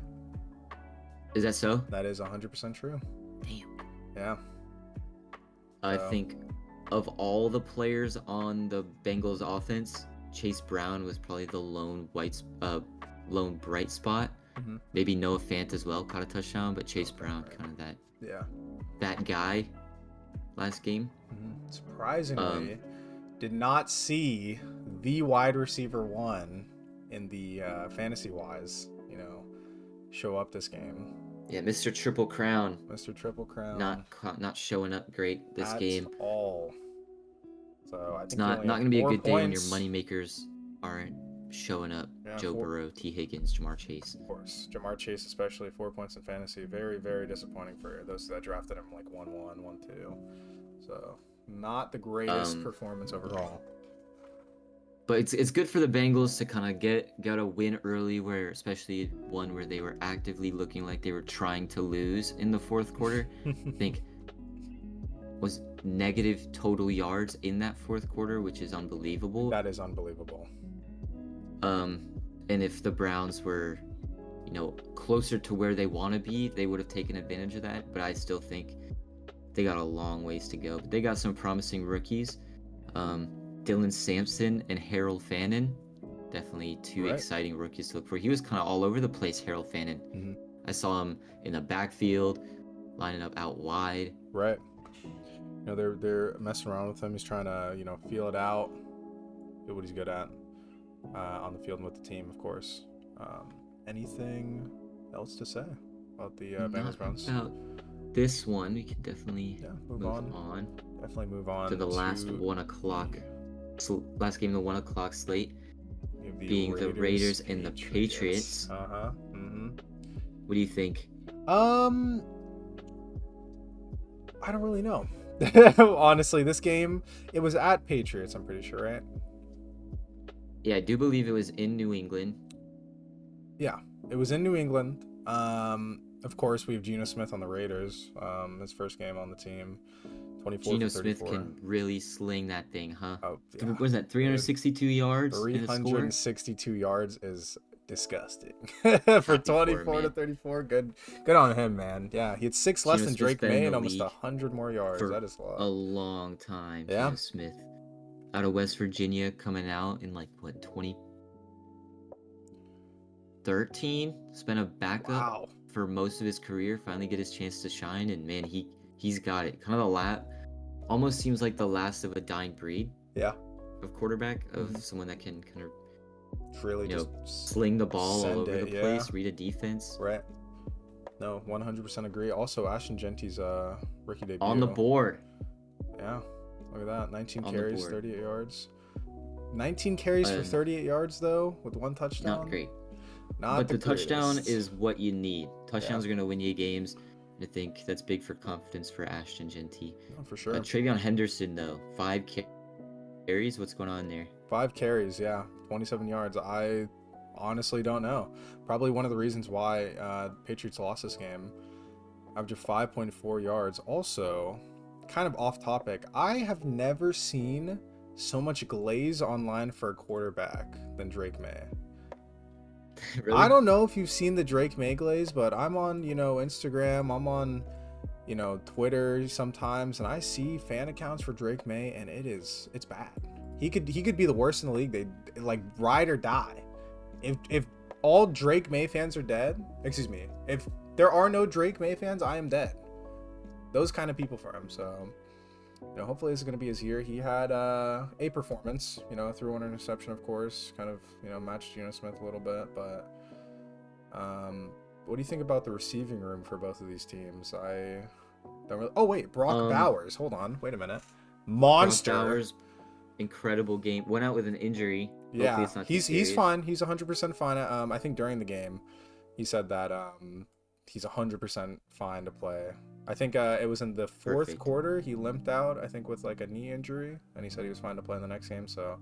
A: Is that so?
B: That is 100% true.
A: Damn.
B: Yeah.
A: I think of all the players on the Bengals offense, Chase Brown was probably the lone bright spot.
B: Mm-hmm.
A: Maybe Noah Fant as well caught a touchdown, but Chase Brown kind of that guy last game.
B: Mm-hmm. Surprisingly, did not see the wide receiver 1 in the fantasy wise, show up this game.
A: Yeah, Mr. Triple Crown.
B: Mr. Triple Crown.
A: Not showing up great this game.
B: All. So I think
A: it's not going to be a good day when your moneymakers aren't showing up. Yeah, Joe Burrow, T. Higgins, Jamar Chase.
B: Of course. Jamar Chase, especially 4 points in fantasy. Very, very disappointing for those that drafted him like 1-1, 1-2. So not the greatest performance overall.
A: But it's good for the Bengals to kind of get a win early, especially one where they were actively looking like they were trying to lose in the fourth quarter. I think was negative total yards in that fourth quarter, which is unbelievable.
B: That is unbelievable.
A: And if the Browns were, closer to where they want to be, they would have taken advantage of that. But I still think they got a long ways to go. But they got some promising rookies. Dylan Sampson and Harold Fannin, definitely two exciting rookies to look for. He was kind of all over the place, Harold Fannin.
B: Mm-hmm.
A: I saw him in the backfield, lining up out wide.
B: Right. They're messing around with him. He's trying to, feel it out, do what he's good at on the field and with the team, of course. Anything else to say about the Bengals Browns?
A: About this one, we can definitely move on.
B: Definitely move on
A: to the last 1 o'clock. Last game, the 1 o'clock slate, being the Raiders and the Patriots.
B: Mm-hmm.
A: What do you think?
B: I don't really know. Honestly, this game, it was at Patriots, I'm pretty sure, right?
A: Yeah, I do believe it was in New England.
B: Yeah, it was in New England. Of course, we have Geno Smith on the Raiders. His first game on the team. 24
A: Geno Smith can really sling that thing, huh?
B: Oh, yeah.
A: What was that, 362 yards?
B: 362 yards is disgusting. For 24 to 34, good on him, man. Yeah, he had 6 less than Drake May and almost 100 more yards. That is a
A: long time.
B: Yeah.
A: Geno Smith out of West Virginia, coming out in 2013, spent a backup for most of his career, finally get his chance to shine, and man, he's got it. Kind of almost seems like the last of a dying breed.
B: Yeah.
A: Of quarterback, of someone that can kind of
B: really just
A: sling the ball all over the place, read a defense.
B: Right. No, 100% agree. Also, Ashton Genty's rookie debut.
A: On the board.
B: Yeah. Look at that. 19 carries, 38 yards. 19 carries for 38 yards, though, with 1 touchdown.
A: Not great. But the touchdown is what you need. Touchdowns are going to win you games. I think that's big for confidence for Ashton Genty.
B: Oh, for sure.
A: Travion Henderson, though, 5 carries. What's going on there?
B: 5 carries, 27 yards. I honestly don't know. Probably one of the reasons why Patriots lost this game. Average of 5.4 yards. Also, kind of off topic, I have never seen so much glaze online for a quarterback than Drake May.
A: Really?
B: I don't know if you've seen the Drake May glaze, but I'm on, Instagram, I'm on, Twitter sometimes, and I see fan accounts for Drake May, and it's bad. He could be the worst in the league. They ride or die. If all Drake May fans are dead, if there are no Drake May fans, I am dead. Those kind of people for him. So, hopefully this is going to be his year. He had a performance, threw 1 interception, of course, kind of, matched Geno Smith a little bit. But what do you think about the receiving room for both of these teams? Oh wait, Brock
A: Um,
B: Bowers. Hold on, wait a minute.
A: Brock
B: Monster.
A: Bowers, incredible game. Went out with an injury. Hopefully
B: Yeah,
A: it's not too
B: he's
A: serious.
B: fine. He's 100% fine. I think during the game, he said that he's 100% fine to play. I think it was in the fourth
A: Perfect.
B: quarter he limped out. I think with like a knee injury, and he said he was fine to play in the next game. So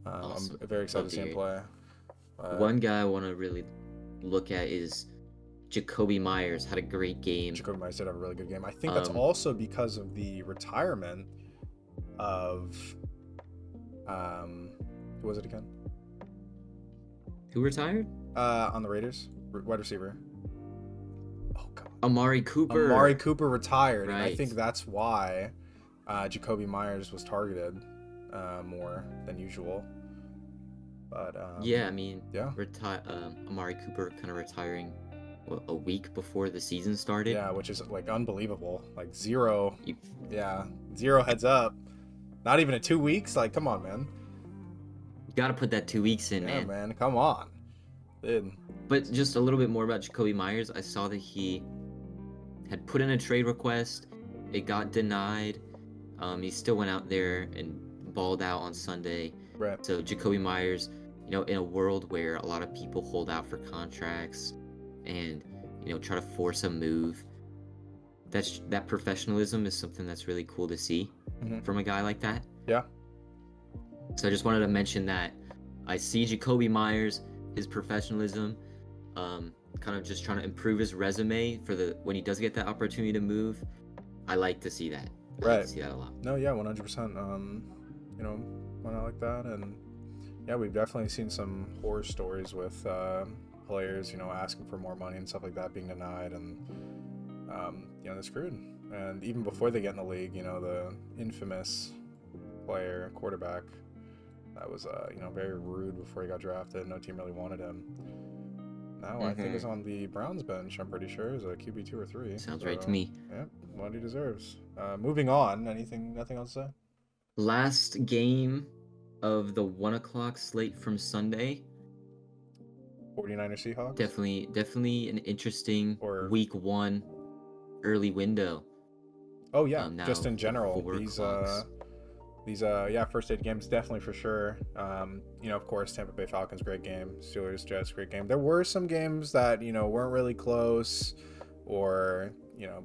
A: Awesome.
B: I'm very excited
A: Love
B: to
A: to
B: see him
A: hear.
B: play.
A: One guy I want to really look at is Jacoby Myers. Had a great game.
B: Jacoby Myers did have a really good game. I think that's
A: Um,
B: also because of the retirement of who was it again?
A: Who retired?
B: On the Raiders, wide receiver. Oh god.
A: Amari Cooper.
B: Amari Cooper retired, and I
A: Right.
B: think that's why Jacoby Myers was targeted more than usual. But
A: Yeah, I mean,
B: yeah,
A: Amari Cooper kind of retiring a week before the season started.
B: yeah, which is like unbelievable. Like zero heads up. Not even 2 weeks. Like, come on, man.
A: You got to put that 2 weeks in,
B: Yeah,
A: man.
B: man, come on, dude.
A: But just a little bit more about Jacoby Myers. I saw that he had put in a trade request. It got denied. He still went out there and balled out on Sunday.
B: Right.
A: So Jacoby Myers, in a world where a lot of people hold out for contracts and try to force a move, that professionalism is something that's really cool to see from a guy like that.
B: Yeah.
A: So I just wanted to mention that I see Jacoby Myers, his professionalism, kind of just trying to improve his resume for when he does get that opportunity to move. I like to see that. I like to see that a lot.
B: No, yeah, 100%. Why not like that? And yeah, we've definitely seen some horror stories with players, asking for more money and stuff like that being denied, and they're screwed. And even before they get in the league, the infamous player, quarterback, that was very rude before he got drafted. No team really wanted him. Now I think he's on the Browns bench. I'm pretty sure is a QB 2 or 3.
A: Sounds right to me.
B: Yeah, what he deserves. Moving on. Nothing else to say?
A: Last game of the 1:00 slate from Sunday.
B: 49ers Seahawks.
A: Definitely an interesting
B: Or
A: week 1 early window.
B: Oh yeah,
A: Now
B: just in general,
A: 4
B: these
A: o'clocks.
B: first 8 games definitely for sure. Of course, Tampa Bay Falcons, great game. Steelers Jets, great game. There were some games that weren't really close, or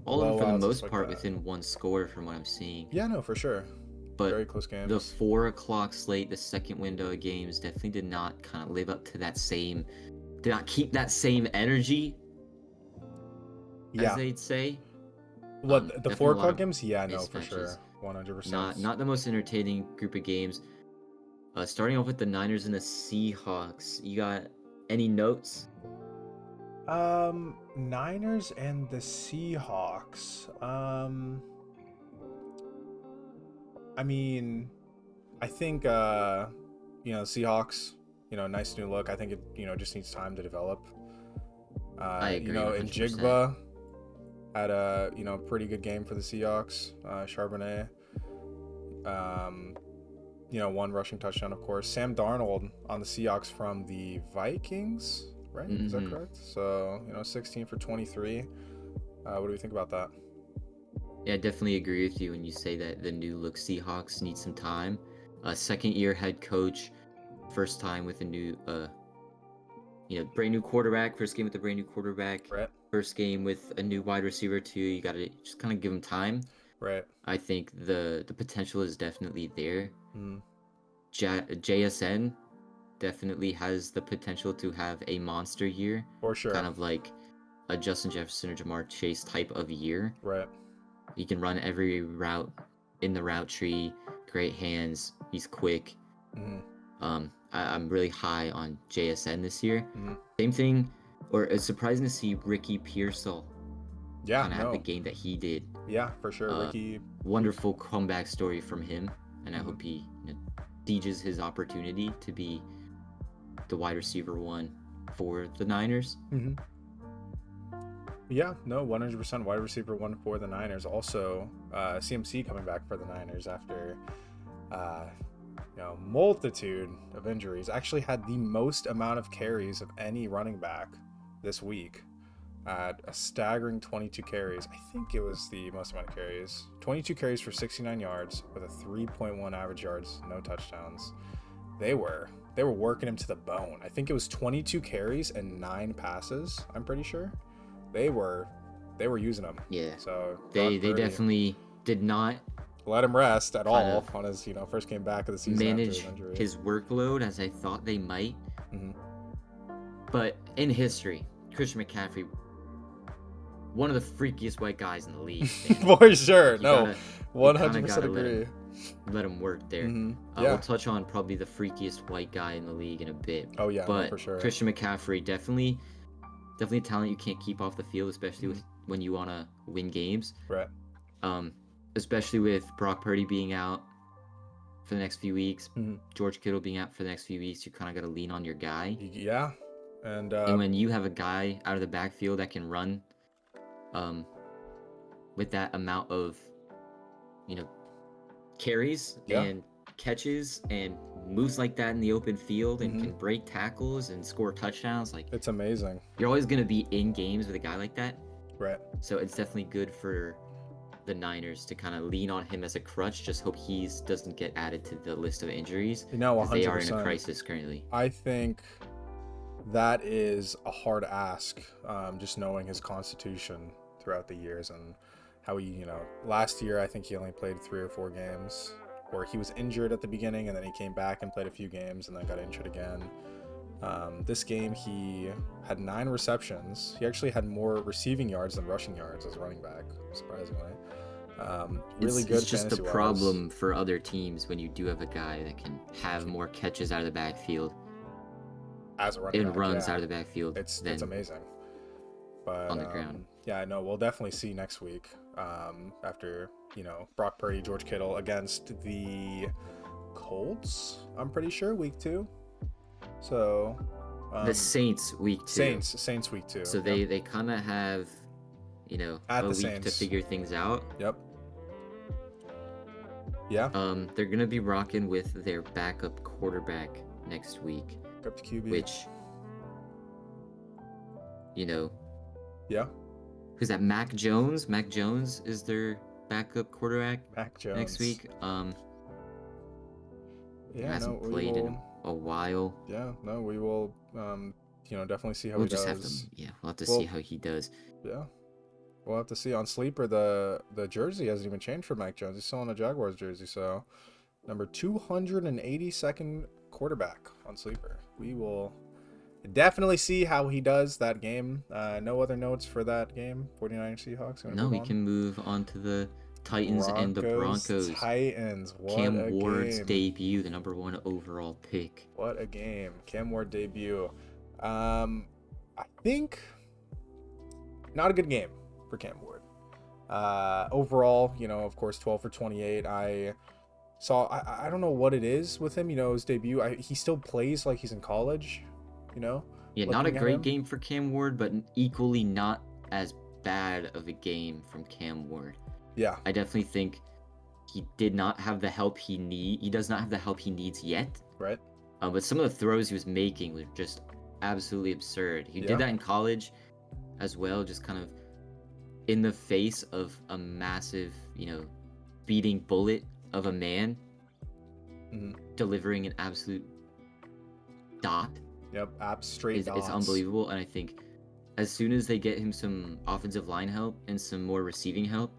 A: all of them for the
B: blowouts,
A: most
B: stuff like
A: part
B: that.
A: within one score from what I'm seeing.
B: Yeah, no, for sure.
A: But
B: Very close games.
A: the 4 o'clock slate, the second window of games, definitely did not kind of live up to did not keep that same energy, as they'd say.
B: What the
A: definitely
B: 4
A: a lot
B: o'clock
A: of
B: games? Yeah, no, for
A: mismatches.
B: sure, 100%.
A: Not the most entertaining group of games. Starting off with the Niners and the Seahawks. You got any notes?
B: Niners and the Seahawks. I mean, I think Seahawks, nice new look. I think it just needs time to develop.
A: I agree.
B: And
A: 100%.
B: Jigba had a pretty good game for the Seahawks. Charbonnet, one rushing touchdown, of course. Sam Darnold on the Seahawks from the Vikings, right? Is that correct? So 16 for 23. What do we think about that?
A: Yeah, I definitely agree with you when you say that the new look Seahawks need some time. Second year head coach, first time with a new brand new quarterback. First game with a brand new quarterback.
B: Right.
A: First game with a new wide receiver too. You got to just kind of give him time.
B: Right.
A: I think the potential is definitely there.
B: Mm.
A: JSN definitely has the potential to have a monster year.
B: For sure.
A: Kind of like a Justin Jefferson or Jamar Chase type of year.
B: Right.
A: He can run every route in the route tree. Great hands. He's quick.
B: Mm-hmm.
A: I'm really high on JSN this year.
B: Mm-hmm.
A: Same thing, or it's surprising to see Ricky Pearsall kind of have the game that he did.
B: Yeah, for sure. Ricky.
A: Wonderful comeback story from him, and I hope he seiges his opportunity to be the wide receiver 1 for the Niners.
B: Mm-hmm. Yeah, no, 100% wide receiver 1 for the Niners. Also, CMC coming back for the Niners after multitude of injuries. Actually had the most amount of carries of any running back this week. at a staggering 22 carries. I think it was the most amount of carries. 22 carries for 69 yards with a 3.1 average yards, no touchdowns. They were working him to the bone. I think it was 22 carries and 9 passes. I'm pretty sure they were using him.
A: Yeah.
B: So
A: they definitely did not
B: let him rest at all on his first game back of the season.
A: Manage his workload as I thought they might.
B: Mm-hmm.
A: But in history, Christian McCaffrey, one of the freakiest white guys in the league.
B: For sure. No, 100% agree.
A: Let him work there.
B: Mm-hmm.
A: We'll touch on probably the freakiest white guy in the league in a bit.
B: Oh yeah,
A: but
B: for sure.
A: Christian McCaffrey, definitely a talent you can't keep off the field, especially when you want to win games.
B: Right.
A: Especially with Brock Purdy being out for the next few weeks, George Kittle being out for the next few weeks, you kind of got to lean on your guy.
B: Yeah. And
A: when you have a guy out of the backfield that can run with that amount of, carries and catches and moves like that in the open field and can break tackles and score touchdowns, like
B: it's amazing.
A: You're always going to be in games with a guy like that.
B: Right.
A: So it's definitely good for the Niners to kind of lean on him as a crutch. Just hope he doesn't get added to the list of injuries.
B: 100%.
A: They are in a crisis currently.
B: I think that is a hard ask, just knowing his constitution throughout the years and how he, last year I think he only played 3 or 4 games, or he was injured at the beginning and then he came back and played a few games and then got injured again. This game he had 9 receptions. He actually had more receiving yards than rushing yards as a running back, surprisingly. Really good.
A: It's just a problem for other teams when you do have a guy that can have more catches out of the backfield.
B: As a running back,
A: runs out of the backfield.
B: It's amazing. But
A: on the ground.
B: Yeah, no, we'll definitely see next week. After Brock Purdy, George Kittle against the Colts. I'm pretty sure week 2. So
A: the Saints week 2.
B: Saints week 2.
A: So they kind of have a week
B: Saints
A: to figure things out.
B: Yep. Yeah.
A: They're gonna be rocking with their backup quarterback next week.
B: Up to QB.
A: Which
B: Yeah.
A: Who's that? Mac Jones? Mac Jones is their backup quarterback
B: Mac Jones
A: next week. Hasn't
B: we
A: played
B: will,
A: in a while.
B: Yeah, no, we will definitely see how he does.
A: We'll have to see how he does.
B: Yeah. We'll have to see. On Sleeper, the jersey hasn't even changed for Mac Jones. He's still in a Jaguars jersey, so number 282nd quarterback on Sleeper. We will definitely see how he does that game. No other notes for that game. 49ers Seahawks.
A: No, we can move on to the Titans and the Broncos.
B: Titans. What
A: Cam
B: a
A: Ward's
B: game.
A: debut, the number 1 overall pick.
B: What a game. Cam Ward debut. I think not a good game for Cam Ward. Overall, of course, 12 for 28. I don't know what it is with him, his debut. He still plays like he's in college,
A: Yeah, not a great game for Cam Ward, but equally not as bad of a game from Cam Ward.
B: Yeah.
A: I definitely think he did not have the help he does not have the help he needs yet.
B: Right.
A: But some of the throws he was making were just absolutely absurd. He did that in college as well, just kind of in the face of a massive, beating bullet of a man, delivering an absolute dot.
B: Yep, straight dots.
A: It's unbelievable, and I think as soon as they get him some offensive line help and some more receiving help,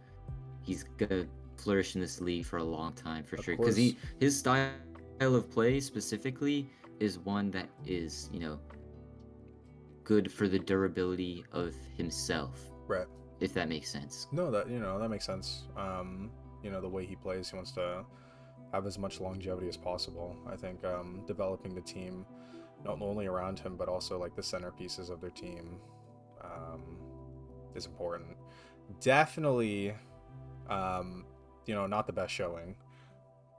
A: he's gonna flourish in this league for a long time for sure. Because his style of play specifically is one that is, good for the durability of himself.
B: Right.
A: If that makes sense.
B: No, that makes sense. The way he plays, he wants to have as much longevity as possible. I think developing the team not only around him but also like the centerpieces of their team is important. Definitely not the best showing.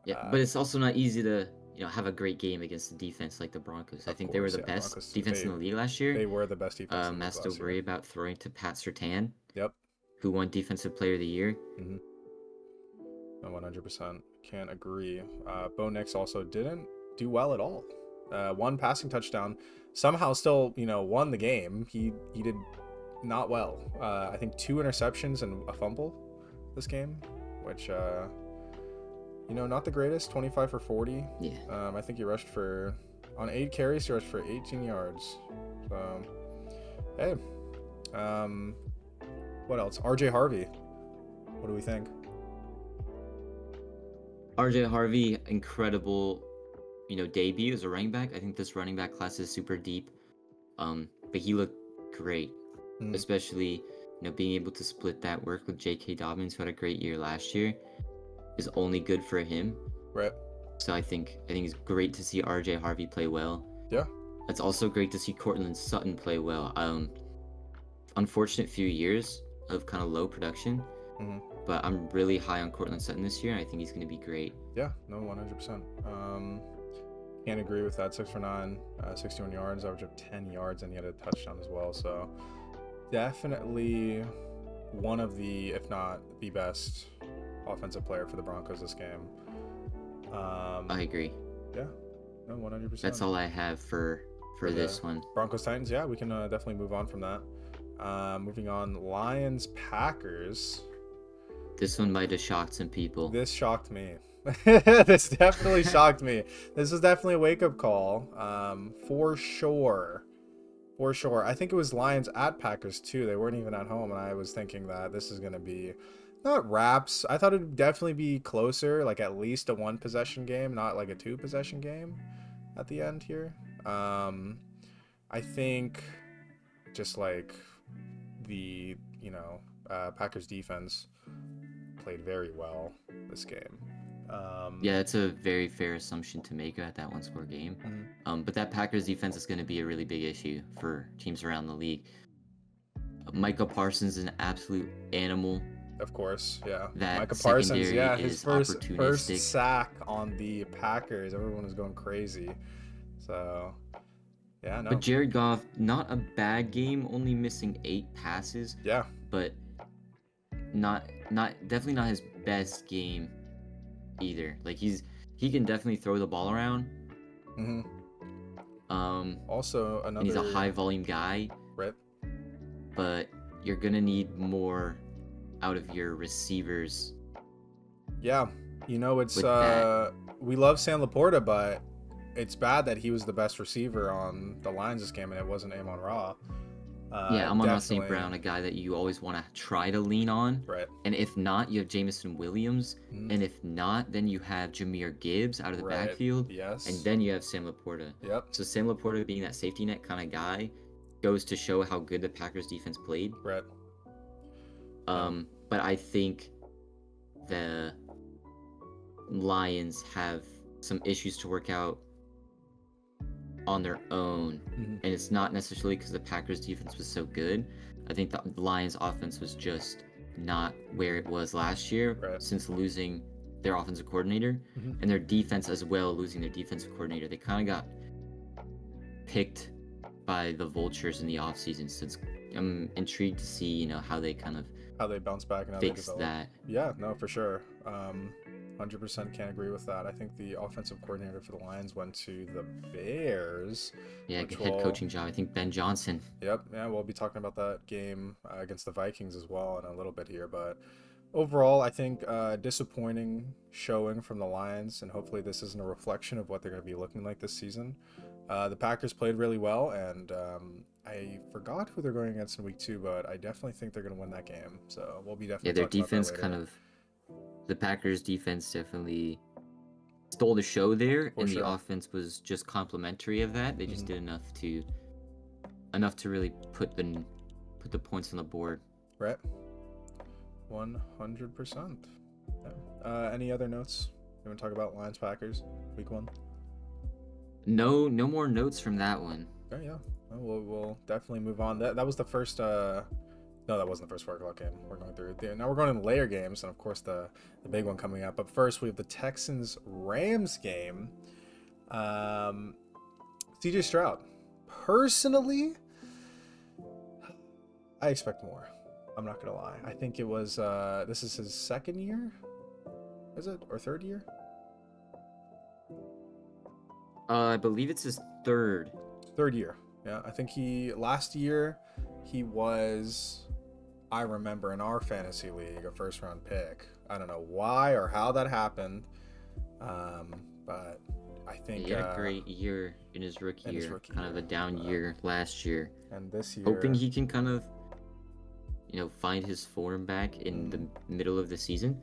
A: Yeah, but it's also not easy to have a great game against a defense like the Broncos. I think they were the best defense in the league last year.
B: They were the best defense.
A: Has to worry about throwing to Pat Surtain.
B: Yep.
A: Who won Defensive Player of the Year.
B: 100%. Can't agree. Bo Nix also didn't do well at all. One passing touchdown. Somehow still, won the game. He did not well. I think 2 interceptions and a fumble this game, which not the greatest. 25 for 40.
A: Yeah.
B: I think he rushed on 8 carries, he rushed for 18 yards. So, hey. What else? RJ Harvey. What do we think?
A: RJ Harvey, incredible, debut as a running back. I think this running back class is super deep. But he looked great, especially, being able to split that work with J.K. Dobbins, who had a great year last year, is only good for him.
B: Right.
A: So I think it's great to see RJ Harvey play well.
B: Yeah.
A: It's also great to see Courtland Sutton play well. Unfortunate few years of kind of low production, but I'm really high on Courtland Sutton this year, and I think he's going to be great.
B: Yeah, no, 100%. Can't agree with that. 6 for 9, 61 yards, average of 10 yards, and he had a touchdown as well. So definitely one of the, if not the best offensive player for the Broncos this game.
A: I agree.
B: Yeah, no, 100%.
A: That's all I have for this one.
B: Broncos Titans. Yeah, we can definitely move on from that. Moving on, Lions Packers.
A: This one might have shocked some people.
B: This shocked me. This definitely shocked me. This was definitely a wake-up call, for sure. I think it was Lions at Packers too. They weren't even at home, and I was thinking that this is going to be not wraps. I thought it would definitely be closer, like at least a 1-possession game, not like a 2-possession game at the end here. I think just like the Packers defense played very well this game.
A: Yeah, it's a very fair assumption to make at that 1-score game. But that Packers defense is going to be a really big issue for teams around the league. Micah Parsons is an absolute animal.
B: Of course, yeah.
A: That
B: Micah Parsons,
A: secondary
B: his
A: is
B: first
A: opportunistic.
B: sack on the Packers. Everyone was going crazy. So, yeah, no.
A: But Jared Goff, not a bad game, only missing 8 passes.
B: Yeah.
A: But definitely not his best game either. Like he can definitely throw the ball around.
B: Also another.
A: And he's a high volume guy.
B: Right.
A: But you're gonna need more out of your receivers.
B: Yeah, it's we love Sam Laporta, but it's bad that he was the best receiver on the Lions this game, and it wasn't Amon Ra.
A: Yeah, Amon-Ra St. Brown, a guy that you always want to try to lean on.
B: Right.
A: And if not, you have Jameson Williams. And if not, then you have Jahmyr Gibbs out of the backfield.
B: Yes.
A: And then you have Sam Laporta.
B: Yep.
A: So Sam Laporta being that safety net kind of guy goes to show how good the Packers defense played.
B: Right.
A: But I think the Lions have some issues to work out on their own, and it's not necessarily because the Packers defense was so good. I think the Lions offense was just not where it was last year, since losing their offensive coordinator, and their defense as well, losing their defensive coordinator. They kind of got picked by the vultures in the offseason, so I'm intrigued to see how they
B: bounce back and how
A: fix
B: they develop.
A: that.
B: Yeah, no, for sure. 100% can't agree with that. I think the offensive coordinator for the Lions went to the Bears.
A: Yeah, head coaching job. I think Ben Johnson.
B: Yep. Yeah, we'll be talking about that game against the Vikings as well in a little bit here. But overall, I think disappointing showing from the Lions, and hopefully this isn't a reflection of what they're going to be looking like this season. The Packers played really well, and I forgot who they're going against in week 2, but I definitely think they're going to win that game. So we'll be definitely
A: their defense the Packers defense definitely stole the show there, and the offense was just complimentary of that. They just did enough to really put the points on the board.
B: Right. 100%. Yeah. Any other notes? You want to talk about Lions Packers week 1?
A: No more notes from that one.
B: Okay, yeah. We'll definitely move on. That was the first. No, that wasn't the first 4 o'clock game we're going through. Now we're going into later games, and of course the big one coming up. But first, we have the Texans-Rams game. CJ Stroud. Personally, I expect more. I'm not going to lie. I think it was, this is his 2nd year? Is it? Or 3rd year?
A: I believe it's his 3rd.
B: 3rd year. Yeah, I think last year he was, I remember, in our fantasy league, a first-round pick. I don't know why or how that happened, but I think
A: he had a great year in his rookie year. Kind of a down year last year.
B: And this year,
A: hoping he can kind of, find his form back in the middle of the season.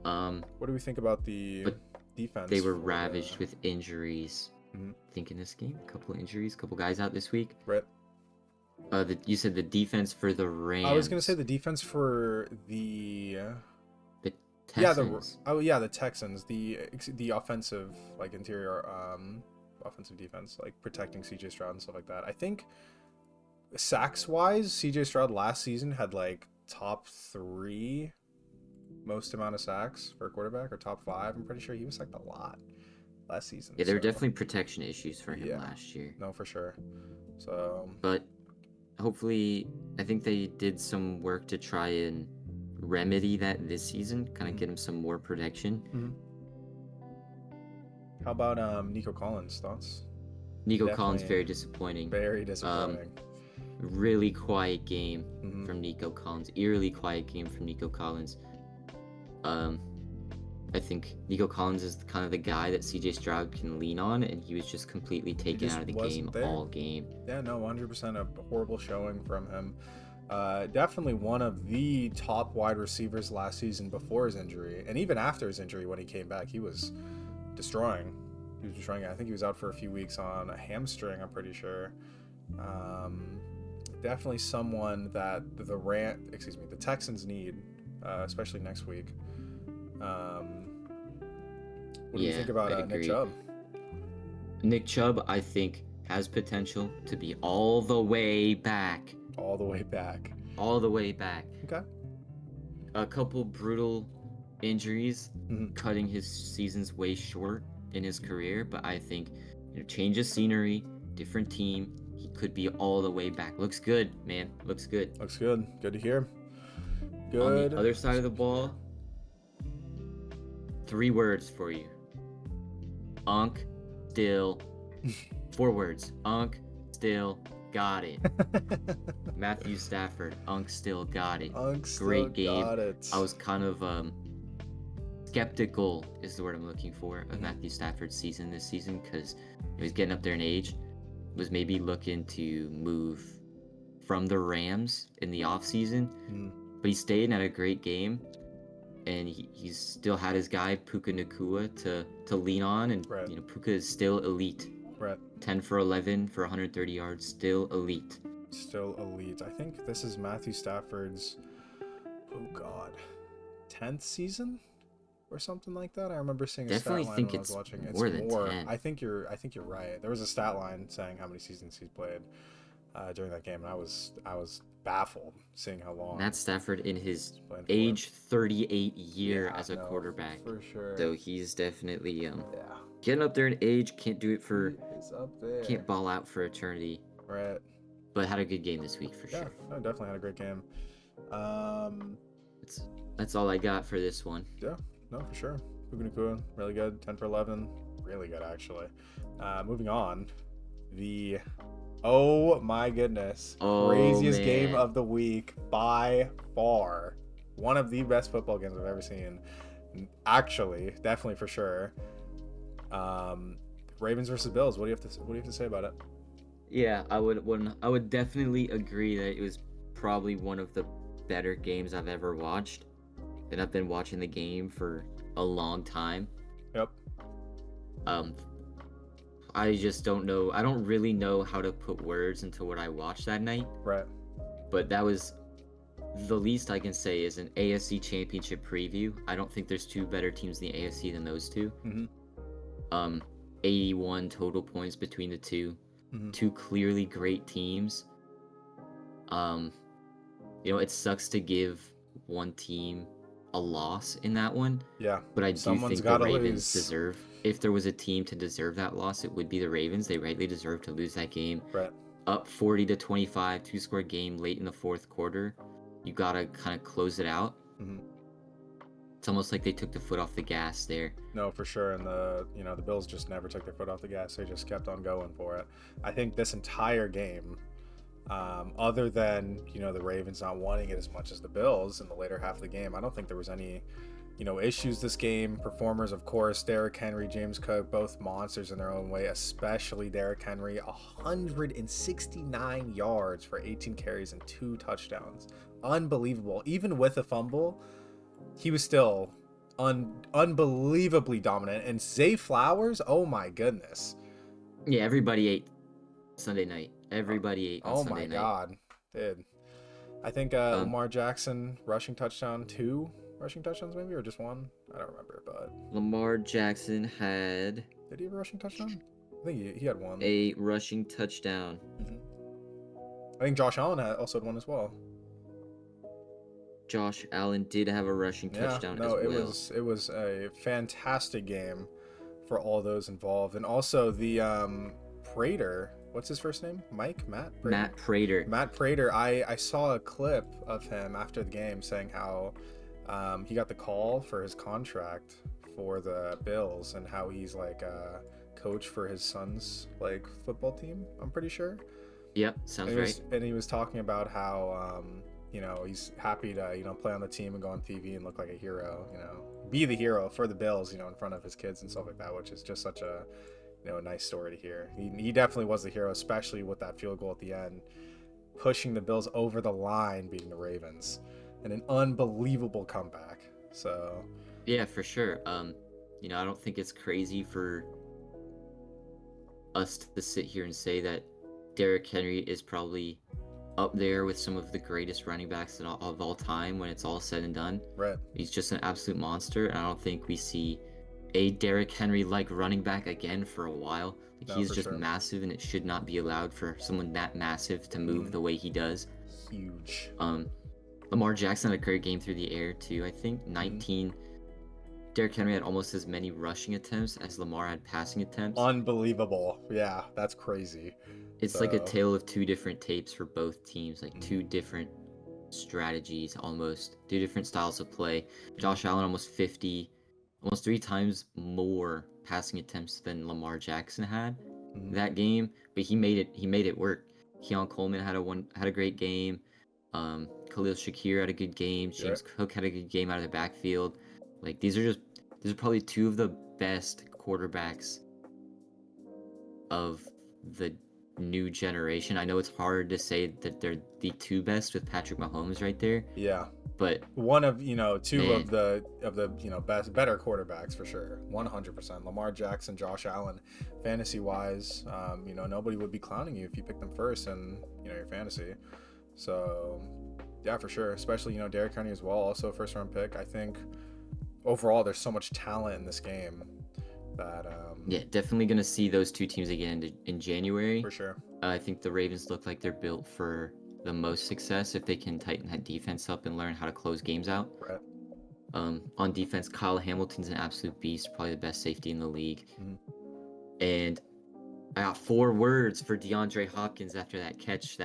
B: What do we think about the defense?
A: They were ravaged with injuries. I think in this game, a couple of injuries, a couple guys out this week.
B: Right.
A: You said the defense for the Rams.
B: I was gonna say the defense for the
A: Texans.
B: The Texans. The offensive, like, interior offensive defense, like protecting CJ Stroud and stuff like that. I think sacks wise, CJ Stroud last season had like top 3 most amount of sacks for a quarterback, or top 5. I'm pretty sure he was sacked a lot last season.
A: Yeah, there were definitely protection issues for him last year.
B: No, for sure. So,
A: but hopefully, I think they did some work to try and remedy that this season, kind of get him some more protection.
B: How about Nico Collins? Thoughts?
A: Nico Collins, very disappointing.
B: Very disappointing.
A: Really quiet game from Nico Collins. Eerily quiet game from Nico Collins. I think Nico Collins is kind of the guy that CJ Stroud can lean on, and he was just completely taken out of the game all game.
B: Yeah, no, 100% a horrible showing from him. Definitely one of the top wide receivers last season before his injury, and even after his injury when he came back, he was destroying. I think he was out for a few weeks on a hamstring, I'm pretty sure. Definitely someone that the Texans need, especially next week. What do you think about Nick Chubb?
A: Nick Chubb, I think, has potential to be all the way back.
B: All the way back.
A: Okay. A couple brutal injuries, cutting his seasons way short in his career, but I think, change of scenery, different team, he could be all the way back. Looks good, man. Looks good.
B: Good to hear. Good.
A: On the other side of the ball, 3 words for you. Unk, still. 4 words. Unk, still, got it. Matthew Stafford, Unk, still got it. Great game. I was kind of skeptical, is the word I'm looking for, of Matthew Stafford's season this season, because he was getting up there in age. Was maybe looking to move from the Rams in the offseason, but he stayed and had a great game. And he's still had his guy Puka Nacua to lean on, and Puka is still elite. 10 for 11 for 130 yards, still elite.
B: I think this is Matthew Stafford's 10th season or something like that. I remember seeing a stat line when I was watching. It's
A: more than 10.
B: I think you're right. There was a stat line saying how many seasons he's played during that game, and I was baffled seeing how long.
A: Matt Stafford in his age 38 year as a quarterback.
B: For sure.
A: So he's definitely getting up there in age. Can't do it for.
B: He's up there.
A: Can't ball out for eternity.
B: Right.
A: But had a good game this week for sure.
B: Yeah, definitely had a great game.
A: That's all I got for this one.
B: Yeah, no, for sure. Puka Nacua, really good. 10 for 11, really good actually. Moving on, oh my goodness, craziest game of the week by far. One of the best football games I've ever seen. Actually, definitely for sure. Ravens versus Bills. What do you have to say about it?
A: Yeah, I would definitely agree that it was probably one of the better games I've ever watched. And I've been watching the game for a long time.
B: Yep.
A: I just don't know. I don't really know how to put words into what I watched that night.
B: Right. But
A: that was the least I can say is an AFC Championship preview. I don't think there's 2 better teams in the AFC than those 2. 81 total points between the 2. 2 clearly great teams. It sucks to give one team a loss in that one.
B: Yeah.
A: But I do think the Ravens deserve. If there was a team to deserve that loss, it would be the Ravens. They rightly deserve to lose that game.
B: Right.
A: Up 40-25, 2-score game late in the 4th quarter. You gotta kind of close it out. It's almost like they took the foot off the gas there.
B: No, for sure. And the Bills just never took their foot off the gas. They just kept on going for it. I think this entire game, Other than, the Ravens not wanting it as much as the Bills in the later half of the game, I don't think there was any, issues this game. Performers, of course, Derrick Henry, James Cook, both monsters in their own way, especially Derrick Henry, 169 yards for 18 carries and 2 touchdowns. Unbelievable. Even with a fumble, he was still unbelievably dominant. And Zay Flowers, oh my goodness.
A: Yeah, everybody ate Sunday night. Everybody ate on Sunday night.
B: Oh my God, dude. I think Lamar Jackson rushing touchdown, 2 rushing touchdowns maybe, or just 1? I don't remember, but
A: Lamar Jackson had...
B: Did he have a rushing touchdown? I think he had 1.
A: A rushing touchdown.
B: I think Josh Allen also had 1 as well.
A: Josh Allen did have a rushing touchdown as well.
B: It was a fantastic game for all those involved. And also the Prater, what's his first name? Matt Prater. Matt Prater. I saw a clip of him after the game saying how he got the call for his contract for the Bills and how he's like a coach for his son's like football team, I'm pretty sure.
A: Yep, sounds right.
B: And he was talking about how he's happy to play on the team and go on TV and look like a hero, be the hero for the Bills, in front of his kids and stuff like that, which is just such a a nice story to hear. He definitely was the hero, especially with that field goal at the end, pushing the Bills over the line, beating the Ravens, and an unbelievable comeback. So
A: yeah, for sure. I don't think it's crazy for us to sit here and say that Derrick Henry is probably up there with some of the greatest running backs of all time when it's all said and done.
B: Right.
A: He's just an absolute monster, and I don't think we see a Derrick Henry-like running back again for a while. He's just massive, and it should not be allowed for someone that massive to move the way he does.
B: Huge.
A: Lamar Jackson had a great game through the air, too. I think 19... Derrick Henry had almost as many rushing attempts as Lamar had passing attempts.
B: Unbelievable. Yeah, that's crazy.
A: It's like a tale of 2 different tapes for both teams, like 2 different strategies almost, 2 different styles of play. Josh Allen almost 3 times more passing attempts than Lamar Jackson had that game, but he made it work. Keon Coleman had a great game. Khalil Shakir had a good game. James Cook had a good game out of the backfield. Like these are probably 2 of the best quarterbacks of the new generation. I know it's hard to say that they're the 2 best with Patrick Mahomes right there.
B: Yeah.
A: But
B: one of 2 of the better quarterbacks for sure. 100%. Lamar Jackson, Josh Allen, fantasy wise, nobody would be clowning you if you picked them first in your fantasy. So yeah, for sure. Especially Derrick Henry as well, also a first round pick. I think overall there's so much talent in this game that
A: yeah, definitely gonna see those 2 teams again in January.
B: For sure.
A: I think the Ravens look like they're built for the most success if they can tighten that defense up and learn how to close games out.
B: Right.
A: On defense, Kyle Hamilton's an absolute beast, probably the best safety in the league. And I got 4 words for DeAndre Hopkins after that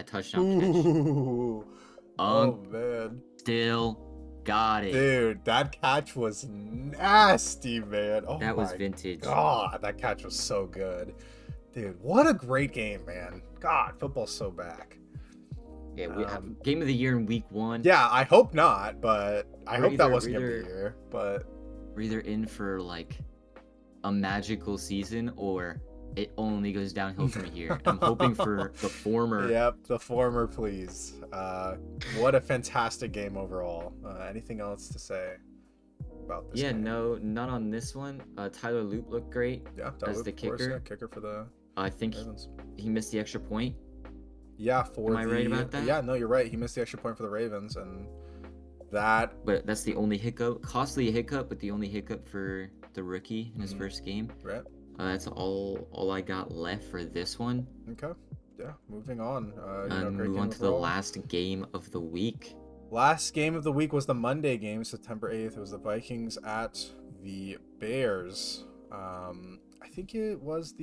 A: touchdown catch.
B: Oh man.
A: Still got it.
B: Dude, that catch was nasty, man. Oh,
A: that was vintage.
B: God, that catch was so good. Dude, what a great game, man. God, football's so back.
A: Yeah, we have game of the year in week 1.
B: Yeah, I hope not, but I hope that wasn't game of the year. But
A: we're either in for like a magical season or it only goes downhill from here. I'm hoping for the former.
B: Yep, the former, please. What a fantastic game overall. Anything else to say about this game?
A: No, not on this one. Tyler Loop looked great.
B: Yeah,
A: as the kicker.
B: Course, yeah, kicker for the
A: I think he missed the extra point.
B: Yeah,
A: Am I right about that?
B: Yeah, no, you're right. He missed the extra point for the Ravens, and that.
A: But that's the only hiccup. Costly hiccup, but the only hiccup for the rookie in his first game.
B: Right.
A: That's all I got left for this one.
B: Okay. Yeah. Moving on.
A: Move on to the last game of the week.
B: Last game of the week was the Monday game, September 8th. It was the Vikings at the Bears. I think it was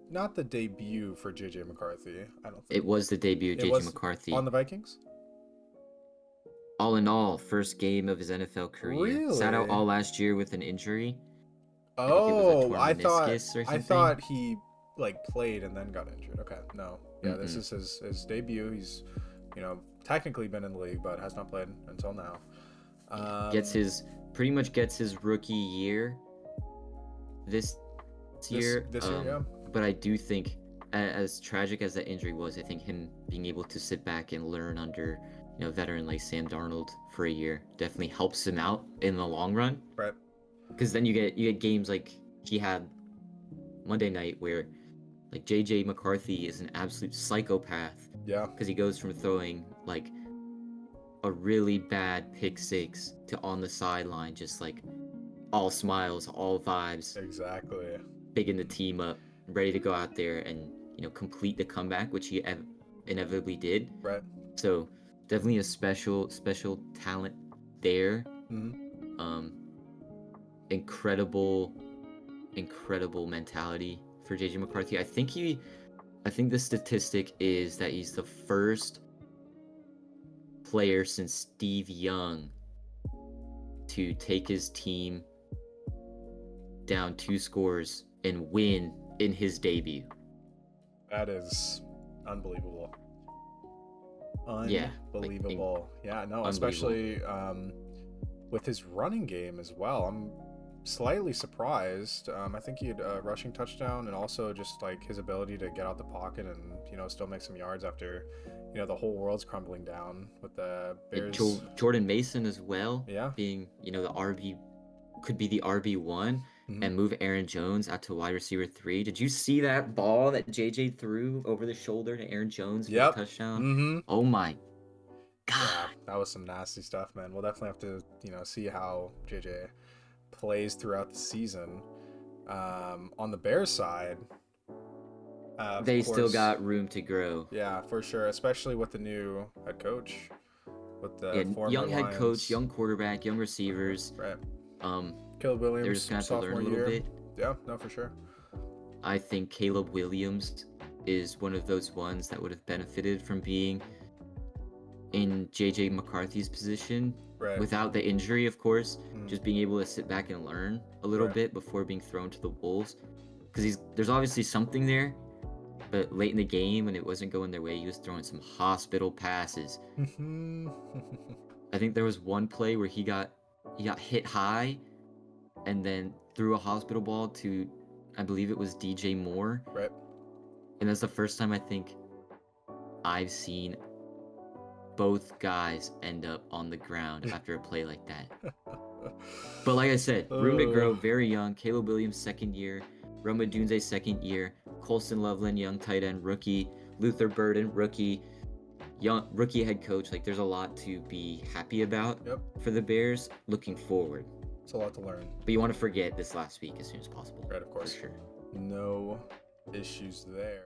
B: not the debut for JJ McCarthy. I don't think
A: it was the debut of JJ McCarthy
B: on the Vikings.
A: All in all, first game of his NFL career.
B: Really?
A: Sat out all last year with an injury.
B: Oh, I thought he like played and then got injured. Okay, no, yeah, this is his debut. He's, you know, technically been in the league, but has not played until now.
A: Pretty much gets his rookie year this year.
B: This year, yeah.
A: But I do think, as tragic as that injury was, I think him being able to sit back and learn under, you know, a veteran like Sam Darnold for a year definitely helps him out in the long run.
B: Right.
A: Because then you get games like he had Monday night where, like, JJ McCarthy is an absolute psychopath.
B: Yeah.
A: Because he goes from throwing like a really bad pick six to on the sideline, just like all smiles, all vibes.
B: Exactly.
A: Bigging the team up, ready to go out there and, you know, complete the comeback, which he inevitably did.
B: Right.
A: So definitely a special talent there. Incredible mentality for JJ McCarthy. I think the statistic is that he's the first player since Steve Young to take his team down 2 scores and win in his debut.
B: That is unbelievable.
A: Yeah,
B: Unbelievable. Yeah, no, especially with his running game as well. I'm slightly surprised. I think he had a rushing touchdown, and also just like his ability to get out the pocket and, you know, still make some yards after, you know, the whole world's crumbling down with the Bears.
A: Jordan Mason as well.
B: Yeah.
A: Being, you know, could be the RB1 and move Aaron Jones out to wide receiver 3. Did you see that ball that JJ threw over the shoulder to Aaron Jones for a touchdown? Oh my God.
B: Yeah, that was some nasty stuff, man. We'll definitely have to, you know, see how JJ plays throughout the season. On the Bears side,
A: they still got room to grow.
B: Yeah, for sure, especially with the new head coach, with the
A: young head coach, young quarterback, young receivers.
B: Right. Caleb Williams,
A: they're just gonna have to learn a little bit.
B: Yeah, no, for sure.
A: I think Caleb Williams is one of those ones that would have benefited from being in JJ McCarthy's position, without the injury, of course. Just being able to sit back and learn a little bit before being thrown to the wolves, because there's obviously something there, but late in the game when it wasn't going their way, he was throwing some hospital passes. I think there was one play where he got hit high and then threw a hospital ball to, I believe it was DJ Moore.
B: Right.
A: And that's the first time I think I've seen both guys end up on the ground after a play like that. But like I said, room to grow, very young. Caleb Williams, 2nd year. Rome Odunze, 2nd year. Colston Loveland, young tight end, rookie. Luther Burden, rookie. Rookie head coach. Like, there's a lot to be happy about for the Bears looking forward.
B: It's a lot to learn.
A: But you want to forget this last week as soon as possible.
B: Right, of course.
A: For sure.
B: No issues there.